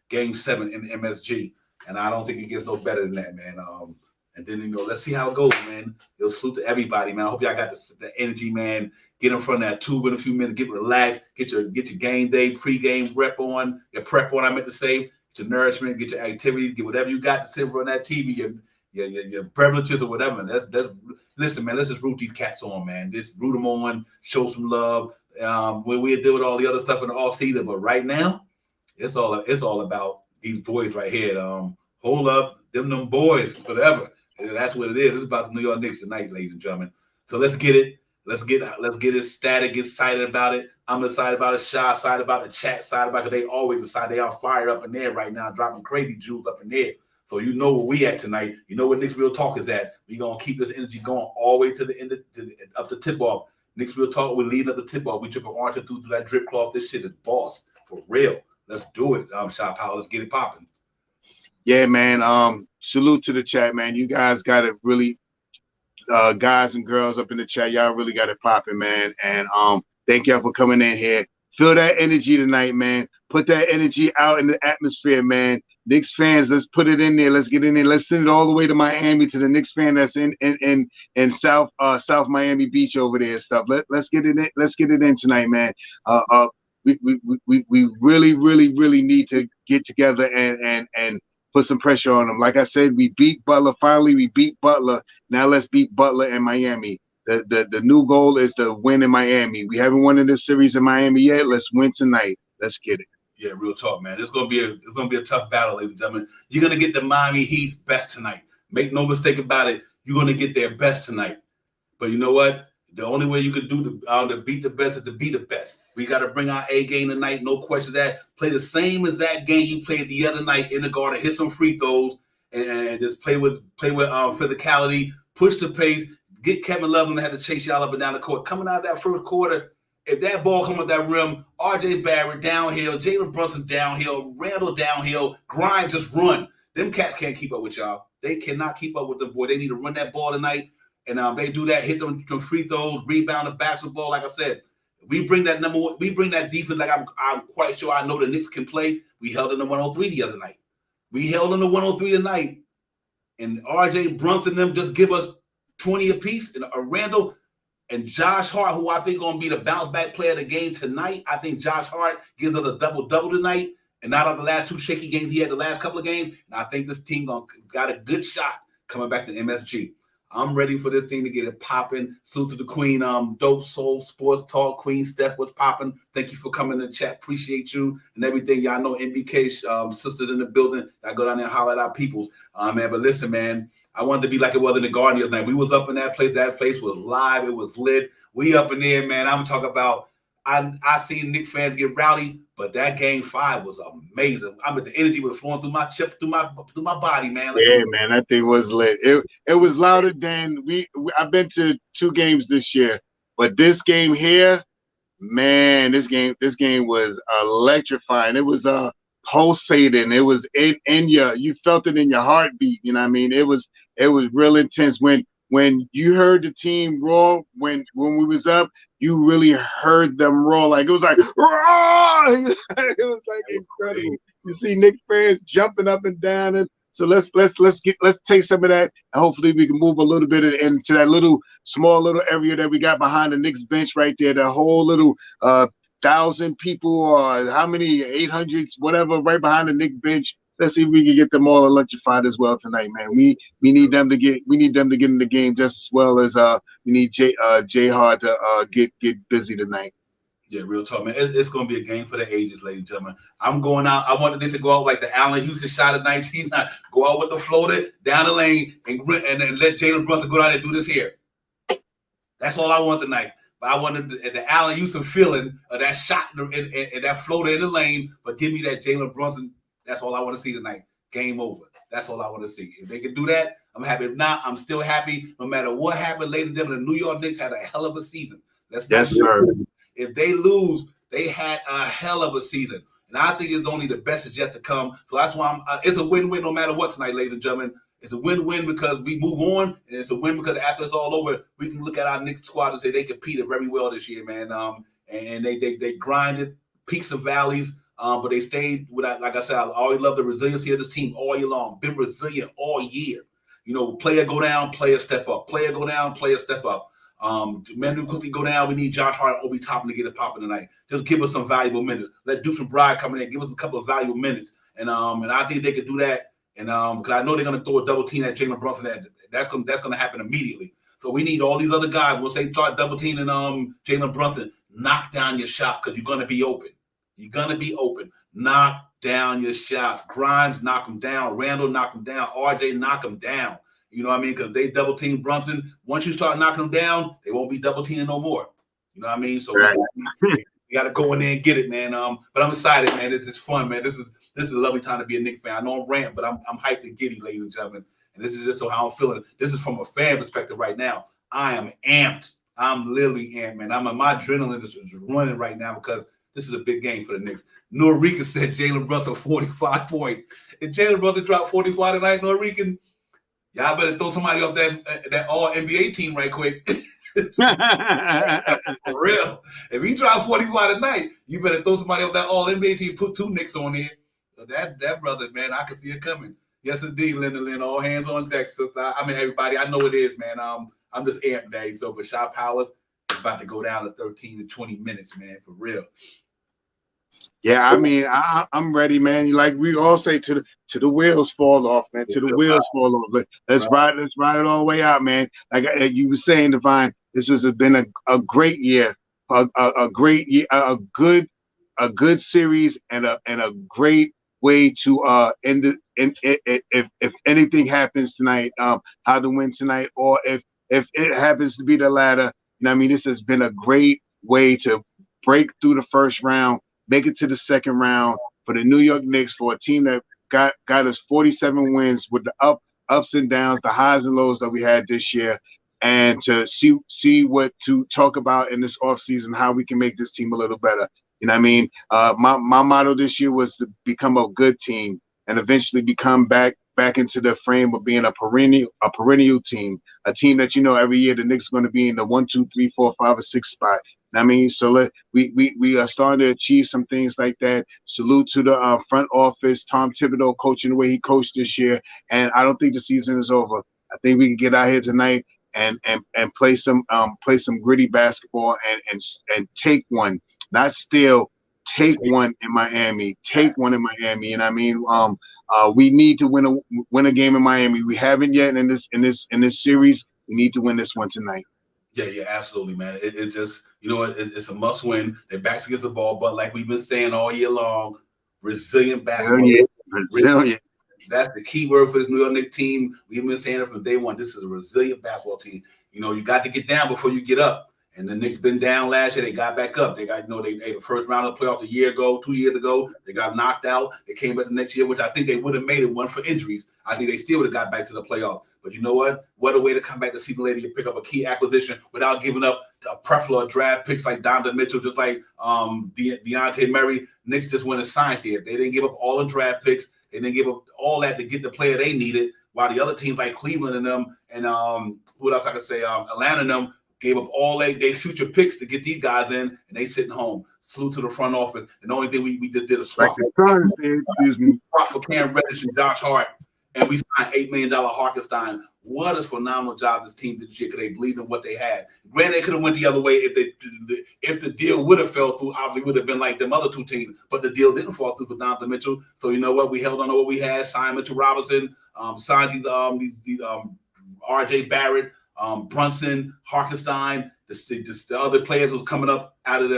Game 7 in the MSG, and I don't think it gets no better than that, man. And then let's see how it goes, man. It'll salute to everybody, man. I hope y'all got the energy, man. Get in front of that tube in a few minutes. Get relaxed. Get your game day pregame prep on. Your prep on. I meant to say. Get your nourishment. Get your activities. Get whatever you got to sit in front of that TV. Your beverages or whatever. Listen, man. Let's just root these cats on, man. Just root them on. Show some love. We'll deal with all the other stuff in the off season, but right now, it's all about these boys right here. Hold up, them boys, whatever. That's what it is. It's about the New York Knicks tonight, ladies and gentlemen. So let's get it. Let's get it static, get excited about it. I'm excited about it, shy, excited about the chat, excited about it. They always decide they are fired up in there right now, dropping crazy jewels up in there. So you know where we at tonight. You know where Knicks Real Talk is at. We're going to keep this energy going all the way to the end, up to tip-off. Knicks Real Talk, we're leading up the tip-off. We tripping orange through that drip cloth. This shit is boss. For real. Let's do it, Shy Powell. Let's get it popping. Yeah, man. Salute to the chat, man. You guys got it really, guys and girls up in the chat. Y'all really got it popping, man. And thank y'all for coming in here. Feel that energy tonight, man. Put that energy out in the atmosphere, man. Knicks fans, let's put it in there. Let's get in there. Let's send it all the way to Miami to the Knicks fan that's in South Miami Beach over there and stuff. Let's get it in. Let's get it in tonight, man. We really need to get together and put some pressure on them. Like I said, we beat Butler. Finally, we beat Butler. Now let's beat Butler and Miami. The new goal is to win in Miami. We haven't won in this series in Miami yet. Let's win tonight. Let's get it. Yeah, real talk, man. It's gonna be a tough battle, ladies and gentlemen. You're gonna get the Miami Heat's best tonight. Make no mistake about it. You're gonna get their best tonight. But you know what? The only way you could do to beat the best is to be the best. We got to bring our A game tonight. No question that. Play the same as that game you played the other night in the Garden. Hit some free throws and just play with physicality. Push the pace. Get Kevin Love to have to chase y'all up and down the court. Coming out of that first quarter, if that ball comes with that rim, R.J. Barrett downhill, Jalen Brunson downhill, Randall downhill, Grimes just run. Them cats can't keep up with y'all. They cannot keep up with them, boy. They need to run that ball tonight. And they do that, hit them free throws, rebound the basketball. Like I said, we bring that we bring that defense like I'm quite sure I know the Knicks can play. We held in the 103 the other night. We held in the 103 tonight. And R.J. Brunson them just give us 20 apiece. And Randall and Josh Hart, who I think going to be the bounce back player of the game tonight. I think Josh Hart gives us a double-double tonight. And not on the last two shaky games he had the last couple of games. And I think this team got a good shot coming back to MSG. I'm ready for this thing to get it popping. Salute to the Queen, Dope Soul Sports Talk. Queen Steph was popping. Thank you for coming to chat. Appreciate you and everything. Y'all know NBK sisters in the building. I go down there and holler at our peoples. Man, but listen, man, I wanted to be like it was in the Garden the other night. We was up in that place. That place was live. It was lit. We up in there, man. I'm talking about. I seen Knicks fans get rowdy, but that game 5 was amazing. I mean, the energy was flowing through my chip, through my body, man. Like, yeah, man, that thing was lit. It was louder than I've been to 2 games this year, but this game here, man, this game was electrifying. It was pulsating. It was in you felt it in your heartbeat. You know what I mean? It was real intense. When you heard the team roar when we was up, you really heard them roar. Like it was like roar! It was like incredible. You see Knicks fans jumping up and down, and so let's take some of that, and hopefully we can move a little bit into that small little area that we got behind the Knicks bench right there. The whole little 1,000 people or how many 800s, whatever, right behind the Knicks bench. Let's see if we can get them all electrified as well tonight, man. We need them to get in the game just as well as we need J Hard to get busy tonight. Yeah, real talk, man. It's going to be a game for the ages, ladies and gentlemen. I'm going out. I wanted this to go out like the Allen Houston shot of 19. Go out with the floater down the lane and let Jalen Brunson go down and do this here. That's all I want tonight. But I wanted the Allen Houston feeling of that shot and that floater in the lane. But give me that Jalen Brunson. That's all I want to see tonight. Game over. That's all I want to see. If they can do that, I'm happy. If not, I'm still happy. No matter what happened, ladies and gentlemen, the New York Knicks had a hell of a season. Yes, sir. If they lose, they had a hell of a season. And I think it's only the best is yet to come. So that's why it's a win-win no matter what tonight, ladies and gentlemen. It's a win-win because we move on, and it's a win because after it's all over, we can look at our Knicks squad and say they competed very well this year, man. And they grinded peaks and valleys. But they stayed with that. Like I said, I always love the resiliency of this team all year long. Been resilient all year. You know, player go down, player step up. Player go down, player step up. Men who quickly go down. We need Josh Hart and Obi Toppin to get it popping tonight. Just give us some valuable minutes. Let Deuce and Bride come in, give us a couple of valuable minutes. And I think they could do that. And because I know they're gonna throw a double team at Jalen Brunson. That's gonna happen immediately. So we need all these other guys. We'll say start double teaming Jalen Brunson. Knock down your shot because you're gonna be open. You're going to be open. Knock down your shots. Grimes, knock him down. Randall, knock him down. RJ, knock him down. You know what I mean? Because they double team Brunson. Once you start knocking them down, they won't be double teaming no more. You know what I mean? So right. we got to go in there and get it, man. But I'm excited, man. It's fun, man. This is a lovely time to be a Knicks fan. I know I'm ranting, but I'm hyped and giddy, ladies and gentlemen. And this is just how I'm feeling. This is from a fan perspective right now. I am amped. I'm literally amped, man. My adrenaline is running right now because this is a big game for the Knicks. Norika said Jalen Brunson 45 points. If Jalen Brunson dropped 45 tonight, Norika, y'all better throw somebody off that all NBA team right quick. For real. If he dropped 45 tonight, you better throw somebody off that all NBA team. Put 2 Knicks on here. So that brother, man, I can see it coming. Yes, indeed, Linda Lynn. All hands on deck, sister. I mean, everybody, I know it is, man. I'm just amped, today. So, but Shot Powers is about to go down to 13 to 20 minutes, man, for real. Yeah, I mean, I'm ready, man. Like we all say, to the wheels fall off, man. To the wheels fall off. Let's ride it all the way out, man. Like you were saying, Divine, this has been a great year, a great year, a good series, and a great way to end it. And if anything happens tonight, how to win tonight, or if it happens to be the latter, you know what I mean, this has been a great way to break through the first round. Make it to the second round for the New York Knicks, for a team that got us 47 wins with the ups and downs, the highs and lows that we had this year, and to see what to talk about in this offseason, how we can make this team a little better. You know what I mean? My motto this year was to become a good team and eventually become back into the frame of being a perennial team, a team that, you know, every year the Knicks are going to be in the 1, 2, 3, 4, 5, or 6 spot. I mean, so we are starting to achieve some things like that. Salute to the front office, Tom Thibodeau coaching the way he coached this year. And I don't think the season is over. I think we can get out here tonight and play some gritty basketball and take one, not steal, take one in Miami. Take one in Miami. And I mean, we need to win a game in Miami. We haven't yet in this series. We need to win this one tonight. Yeah, absolutely, man. It just, it's a must win. Their backs against the ball, but like we've been saying all year long, resilient basketball. Resilient. That's the key word for this New York Knicks team. We've been saying it from day one. This is a resilient basketball team. You got to get down before you get up. And the Knicks been down last year. They got back up. They got, they the first round of the playoffs a year ago, 2 years ago. They got knocked out. They came back the next year, which I think they would have made it one for injuries. I think they still would have got back to the playoff. But you know what? What a way to come back the season later. You pick up a key acquisition without giving up a plethora of draft picks like Donovan Mitchell, just like Dejounte Murray. Knicks just went and signed there. They didn't give up all the draft picks. They didn't give up all that to get the player they needed. While the other teams like Cleveland and them and what else I could say, Atlanta and them gave up all their future picks to get these guys in, and they sitting home. Salute to the front office. And the only thing we did a swap for Cam Reddish and Josh Hart, and we signed $8 million Hartenstein. What a phenomenal job this team did this year because they believed in what they had. Granted, they could have went the other way if the deal would have fell through. Obviously, would have been like them other two teams, but the deal didn't fall through for Donovan Mitchell. So you know what? We held on to what we had. Signed Mitchell Robinson. Signed these R.J. Barrett. Brunson, Hartenstein, the other players was coming up out of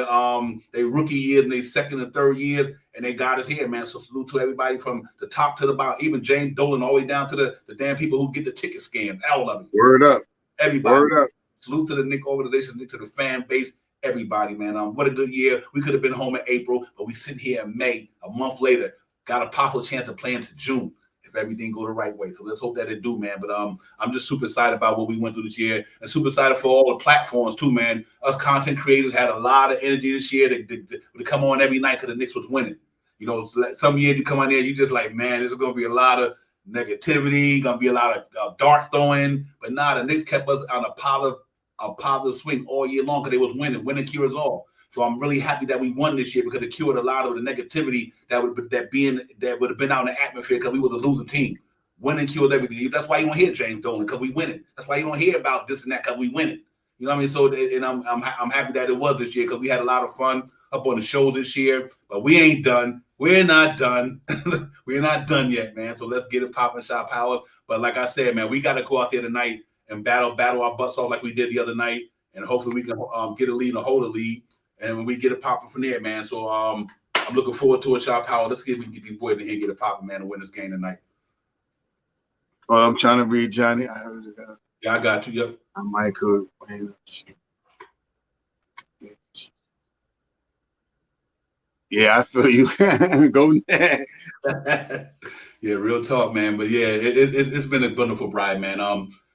their rookie years and their second and third years, and they got us here, man. So salute to everybody from the top to the bottom, even James Dolan all the way down to the damn people who get the ticket scams. All of it. Word up. Everybody. Word up. Salute to the Knicks organization, to the fan base, everybody, man. What a good year. We could have been home in April, but we sit here in May, a month later, got a possible chance to play into June if everything go the right way. So let's hope that it do, man. But I'm just super excited about what we went through this year, and super excited for all the platforms too, man. Us content creators had a lot of energy this year to come on every night because the Knicks was winning. Some years you come on there, you just like, man, there's going to be a lot of negativity, going to be a lot of dart throwing. But the Knicks kept us on a positive swing all year long because they was winning. Winning cures all. So I'm really happy that we won this year because it cured a lot of the negativity that would have been out in the atmosphere because we was a losing team. Winning cured everything. That's why you don't hear James Dolan, because we winning. That's why you don't hear about this and that, because we winning. You know what I mean? So and I'm happy that it was this year because we had a lot of fun up on the show this year. But we ain't done. We're not done. We're not done yet, man. So let's get it popping, shot power. But like I said, man, we got to go out there tonight and battle our butts off like we did the other night, and hopefully we can get a lead and hold a lead. And when we get it popping from there, man. So I'm looking forward to it, shot power. Let's see if we can get these boys in here and get it popping, man, and win this game tonight. Well, I'm trying to read Johnny. Yeah, I got you. Yep. I might could. Yeah, I feel you. Go there. Yeah, real talk, man. But yeah, it's been a wonderful ride, man.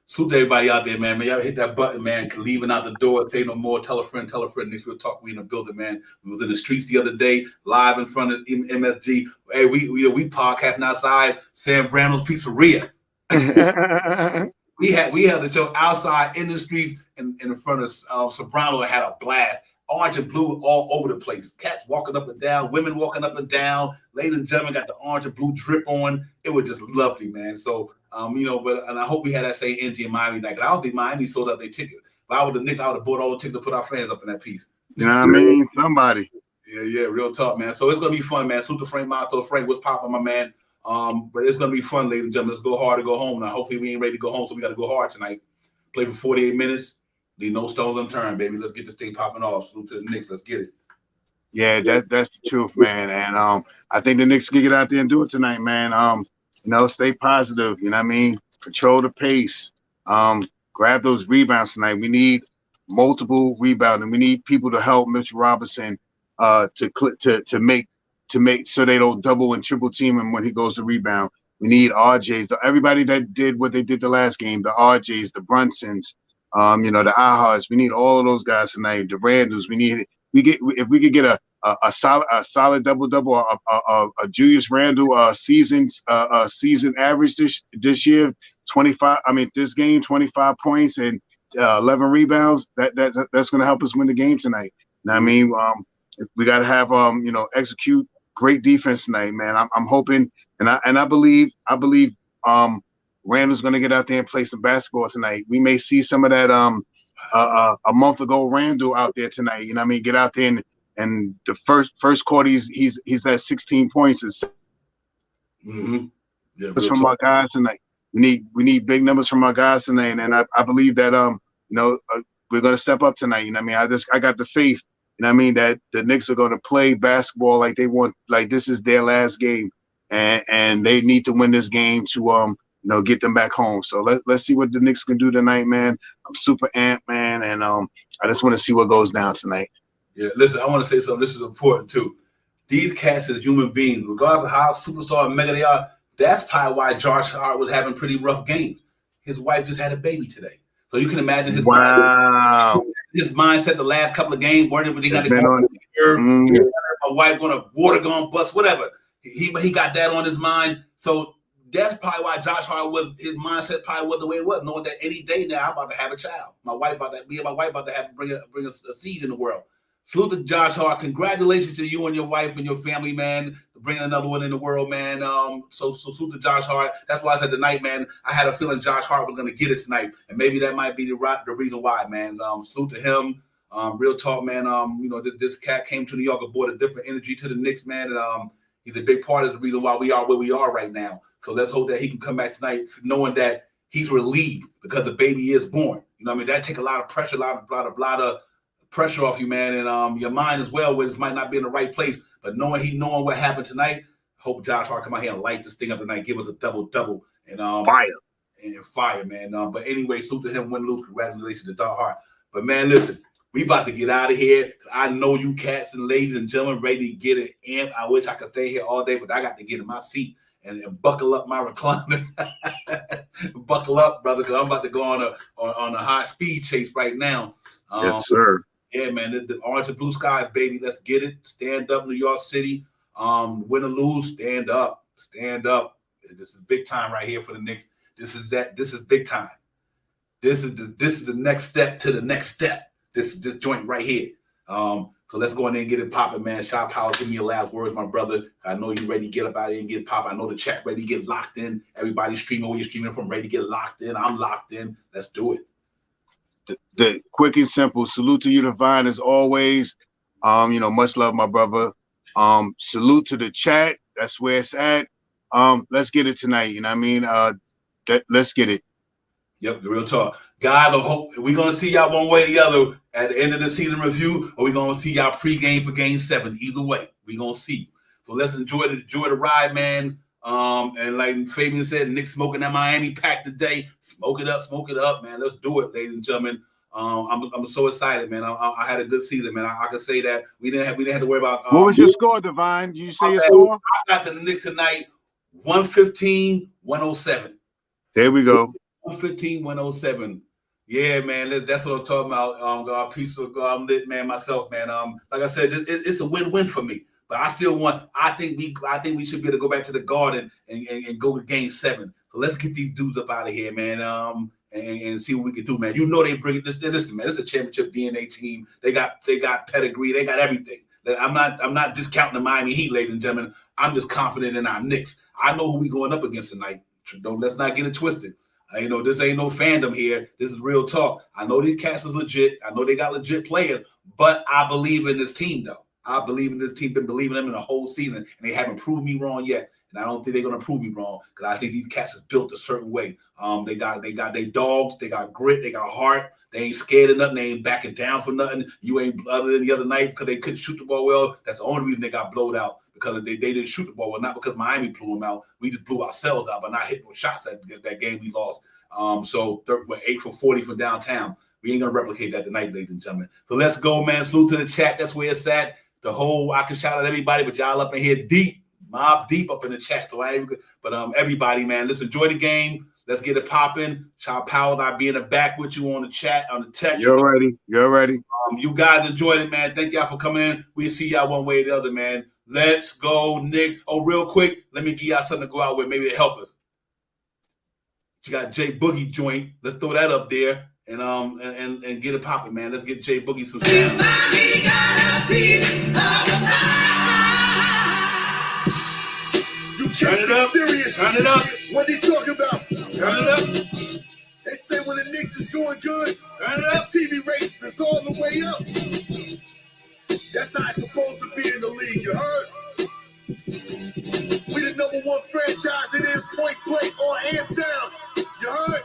Salute to everybody out there, man. Y'all hit that button, man. Leaving out the door. Say no more. Tell a friend. Next we'll talk. We in the building, man. We was in the streets the other day, live in front of MSG. Hey, we podcasting outside Sam Brandon's Pizzeria. we had the show outside in the streets in front of Sobrano and had a blast. Orange and blue all over the place. Cats walking up and down, women walking up and down. Ladies and gentlemen got the orange and blue drip on. It was just lovely, man. So, and I hope we had that same energy in Miami night. I don't think Miami sold out their ticket. If I was the Knicks, I would have bought all the tickets to put our fans up in that piece. You know what I mean? Somebody. Yeah, real talk, man. So it's gonna be fun, man. Salute to Frank Mato. Frank, what's popping, my man? But it's gonna be fun, ladies and gentlemen. Let's go hard to go home now. Hopefully we ain't ready to go home, so we got to go hard tonight. Play for 48 minutes. Leave no stones unturned, baby. Let's get this thing popping off. Salute to the Knicks. Let's get it. Yeah, that's the truth, man. And I think the Knicks can get out there and do it tonight, man. Stay positive. You know what I mean? Control the pace. Grab those rebounds tonight. We need multiple rebounding. We need people to help Mitchell Robinson to make so they don't double and triple team him when he goes to rebound. We need RJs. Everybody that did what they did the last game, the RJs, the Brunsons, the Ahas. We need all of those guys tonight. The Randalls. If we could get a solid double, a Julius Randle season average this year, 25. I mean, this game, 25 points and 11 rebounds. That's going to help us win the game tonight. Now, I mean, we got to have execute great defense tonight, man. I'm hoping, and I believe Randall's going to get out there and play some basketball tonight. We may see some of that a month ago Randall out there tonight. You know what I mean? Get out there and the first quarter he's at 16 points. Mm-hmm. Yeah, from our guys tonight. we need big numbers from our guys tonight, and I believe that we're gonna step up tonight. You know what I mean? I got the faith. You know what I mean, that the Knicks are gonna play basketball like they want, like this is their last game, and they need to win this game to get them back home. So let's see what the Knicks can do tonight, man. I'm super amped, man, and I just want to see what goes down tonight. Yeah, listen, I want to say something. This is important too. These cats as human beings, regardless of how superstar and mega they are, that's probably why Josh Hart was having pretty rough games. His wife just had a baby today. So you can imagine his mindset the last couple of games, worrying if he got to go my wife gonna water gun bust, whatever. He got that on his mind. So that's probably why Josh Hart his mindset probably was the way it was, knowing that any day now I'm about to have a child. Me and my wife about to bring a seed in the world. Salute to Josh Hart. Congratulations to you and your wife and your family, man, bringing another one in the world, man. So salute to Josh Hart. That's why I said tonight, man, I had a feeling Josh Hart was going to get it tonight. And maybe that might be the reason why, man. Salute to him. Real talk, man. This cat came to New York and brought a different energy to the Knicks, man. And he's a big part of the reason why we are where we are right now. So let's hope that he can come back tonight knowing that he's relieved because the baby is born. You know what I mean? That take a lot of pressure, a lot of pressure off you, man, and your mind as well, which might not be in the right place. But knowing what happened tonight, hope Josh Hart come out here and light this thing up tonight, give us a double, and fire, man. But anyway, salute to him, win, lose, congratulations to Josh Hart. But man, listen, we about to get out of here. I know you cats and ladies and gentlemen ready to get it in. I wish I could stay here all day, but I got to get in my seat and buckle up my recliner. Buckle up, brother, because I'm about to go on a high speed chase right now. Yes, sir. Yeah, man, the orange and blue skies, baby. Let's get it. Stand up, New York City. Win or lose, stand up. Stand up. This is big time right here for the Knicks. This is big time. This is the next step to the next step. This joint right here. So let's go in there and get it popping, man. Shop House, give me your last words, my brother. I know you ready to get up out of here and get it popping. I know the chat ready to get locked in. Everybody streaming where you're streaming from, ready to get locked in. I'm locked in. Let's do it. The quick and simple salute to you, Divine, as always. Much love, my brother. Salute to the chat. That's where it's at. Let's get it tonight. You know what I mean? Let's get it. Yep, the real talk. God, I hope we're gonna see y'all one way or the other at the end of the season review, or we're gonna see y'all pregame for Game 7. Either way, we're gonna see. So let's enjoy the ride, man. And like Fabian said, Nick smoking that Miami pack today. Smoke it up, man. Let's do it, ladies and gentlemen. I'm so excited, man. I had a good season, man. I can say that we didn't have to worry about. What was your score, Divine? Did you say your score? I got to the Knicks tonight, 115-107. There we go. 115-107. Yeah, man. That's what I'm talking about. God, peace of God. I'm lit, man. Myself, man. Like I said, it's a win-win for me. But I think we should be able to go back to the Garden and go to Game 7. So let's get these dudes up out of here, man. And see what we can do, man. You know they bring this. Listen, man, it's a championship DNA team. They got pedigree. They got everything. I'm not discounting the Miami Heat, ladies and gentlemen. I'm just confident in our Knicks. I know who we going up against tonight. Let's not get it twisted. This ain't no fandom here. This is real talk. I know these cats is legit. I know they got legit players, but I believe in this team, though. I believe in this team. Been believing them in the whole season, and they haven't proved me wrong yet. And I don't think they're gonna prove me wrong because I think these cats is built a certain way. They got their dogs. They got grit. They got heart. They ain't scared of nothing. They ain't backing down for nothing. You ain't other than the other night because they couldn't shoot the ball well. That's the only reason they got blowed out because they didn't shoot the ball well. Not because Miami blew them out. We just blew ourselves out by not hitting no shots that game we lost. So 8 for 40 from downtown. We ain't gonna replicate that tonight, ladies and gentlemen. So let's go, man. Salute to the chat. That's where it's at. I can shout out everybody, but y'all up in here deep, mob deep up in the chat. So everybody, man, let's enjoy the game. Let's get it popping. Child Powell, I'll be in the back with you on the chat, on the text. You're ready. You guys enjoyed it, man. Thank y'all for coming in. We see y'all one way or the other, man. Let's go, Knicks. Oh, real quick, let me give y'all something to go out with, maybe to help us. You got J Boogie joint. Let's throw that up there and get it popping, man. Let's get J Boogie some sound. Turn it up. Serious. Turn it up. What they talking about? Turn it up. They say when the Knicks is doing good, Turn it up. TV ratings is all the way up. That's how it's supposed to be in the league, you heard? We the #1 franchise, it is point blank or hands down. You heard?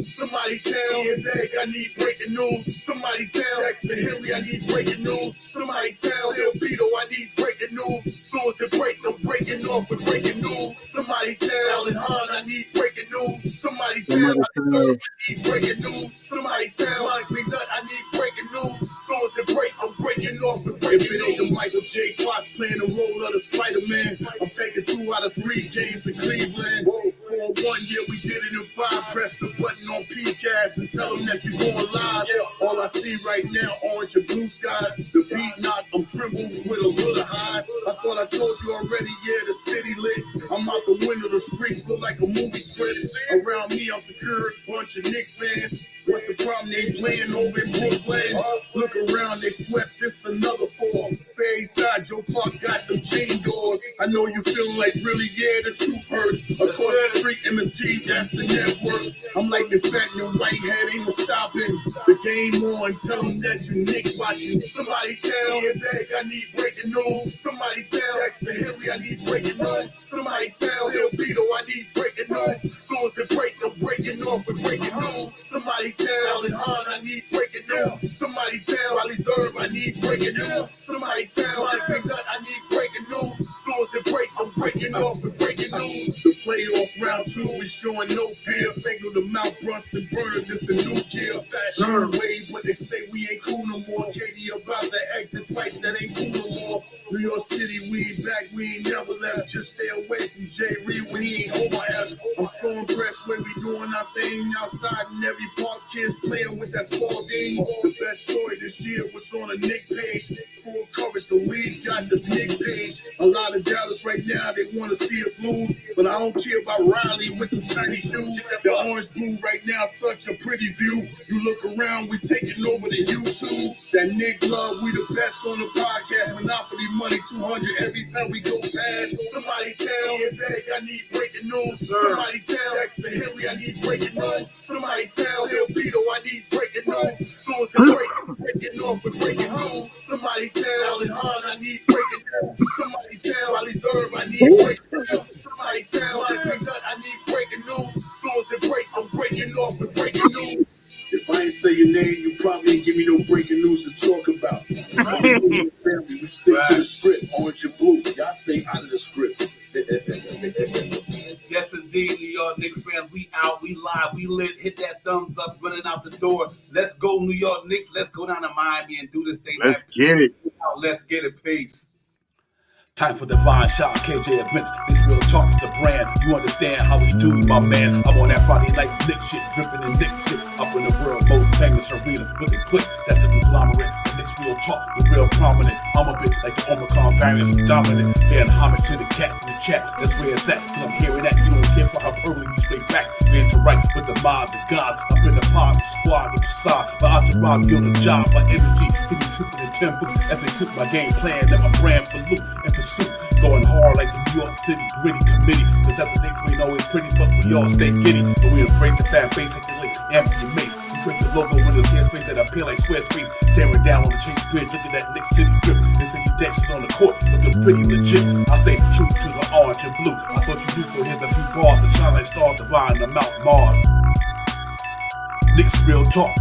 Somebody tell Gameday I need breaking news. Somebody tell Dexter Henry I need breaking news. Somebody tell Lil Beto I need breaking news. Soon as it break, I'm breaking off with breaking news. Somebody tell Alan Hahn I need breaking news. Somebody tell I need breaking news. Somebody tell Mike McNutt I need breaking news. Soon as it break, I'm breaking off with breaking news. If it ain't the Michael J. Fox playing the role of the Spider-Man, I'm taking 2 out of 3 games in Cleveland. 4-1, yeah, we did it in 5. Press the button on PCAST and tell them that you're going live. All I see right now, orange and blue skies. The beat knock, I'm trembling with a little high. I thought I told you already, yeah, the city lit. I'm out the window, the streets look like a movie script. Around me, I'm secured, bunch of Knicks fans. What's the problem? They playing over in Brooklyn. Look around, they swept this another 4. Fair side, Joe Clark got them chain doors. I know you feeling like really, yeah, the truth hurts. Across the street, MSG, that's the network. I'm like the fat and whitehead, ain't no stopping. The game on, tell them that you Knicks watching. Somebody tell Gameday I need breaking news. Somebody tell Dexter Henry I need breaking news. Somebody tell Lil Beto I need breaking news. Soon as it break, I'm breaking off with breaking news. Somebody tell Alan Hahn I need breaking news. Somebody tell Ali Zerb I need breaking news. Somebody tell Mike McNutt I need breaking news. Soon as it break, I'm breaking off with breaking news. The playoff round 2 is showing no fear. Signal to Mount Brunson Burner, this the new gear. Learn wave what they say we ain't cool no more. Katie about to exit twice, that ain't cool no more. New York City, we ain't back, we ain't never left. Just stay away from Jay Reed when he ain't home my ass. I'm so impressed when we doing our thing outside in every park. Kids playing with that small game. The best story this year was on a Nick page. Full coverage, the league got this Nick page. A lot of Dallas right now, they want to see us lose. But I don't care about Riley with them shiny shoes. The orange blue right now, such a pretty view. You look around, we taking over the YouTube. That Nick love, we the best on the podcast. Monopoly money, 200 every time we go past. Somebody tell Gameday I need breaking news. Somebody tell Dexter Henry I need breaking news. Somebody tell Lil Beto I need breaking news. Soon as it break, I'm breaking off with breaking news. Somebody tell Alan Hahn I need breaking news. Somebody tell Ali Zerb I need breaking news. Somebody tell Mike McNutt I need breaking news. Soon as it break, I'm breaking off with breaking news. If I ain't say your name, you probably ain't give me no breaking news to talk about. Family, we stick to the script, orange and blue. Y'all stay out of the script. Yes, indeed, New York Knicks fans. We out, we live, we lit. Hit that thumbs up, running out the door. Let's go, New York Knicks. Let's go down to Miami and do this thing. Let's get it. Let's get it. Peace. Time for Divine Shot, KJ events. This real talks the brand. You understand how we do, my man. I'm on that Friday night Nick shit, dripping in Nick shit. Up in the world, most famous arena with the click. That's the conglomerate. Knicks real talk, we real prominent. I'm a bit like the Omicron variant, dominant. Paying homage to the cat in the chat. That's where it's at. Cause I'm hearing that you don't care for hyperbole, you straight facts. We interact with the mob, the gods. Up in the pod, the squad, the side. My entourage be on the job, my energy. Feeling tripping in tempo as they cook my game plan. Let my brand for loop and pursuit. Going hard like the New York City gritty committee. Cause that the Knicks we know is pretty, but we all stay giddy. But we embrace the fan base like the late Anthony Mace. We create the logo with the space that appear like square space. Staring down on the Chase Bridge, look at that Knicks City drip. There's 50 Dexters on the court, looking pretty legit. I stay true to the orange and blue. I thought you knew for him a few bars to shine like stars divine to Mount Mars. Knicks real talk.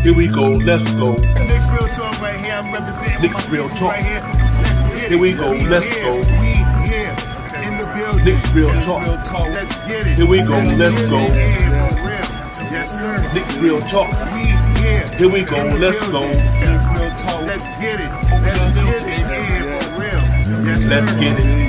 Here we go, let's go. Knicks real talk right here. I'm representing Knicks real talk. right here. Let's get it. Here we go, let's go. We here in the building. Knicks real talk. Let's get it. Here we go, let's go. Yeah, for real. Yes, sir. Knicks real talk. We here. Here we go, let's go. Let's get it. Let's get it. Yeah, for real. Yes, sir. Let's get it.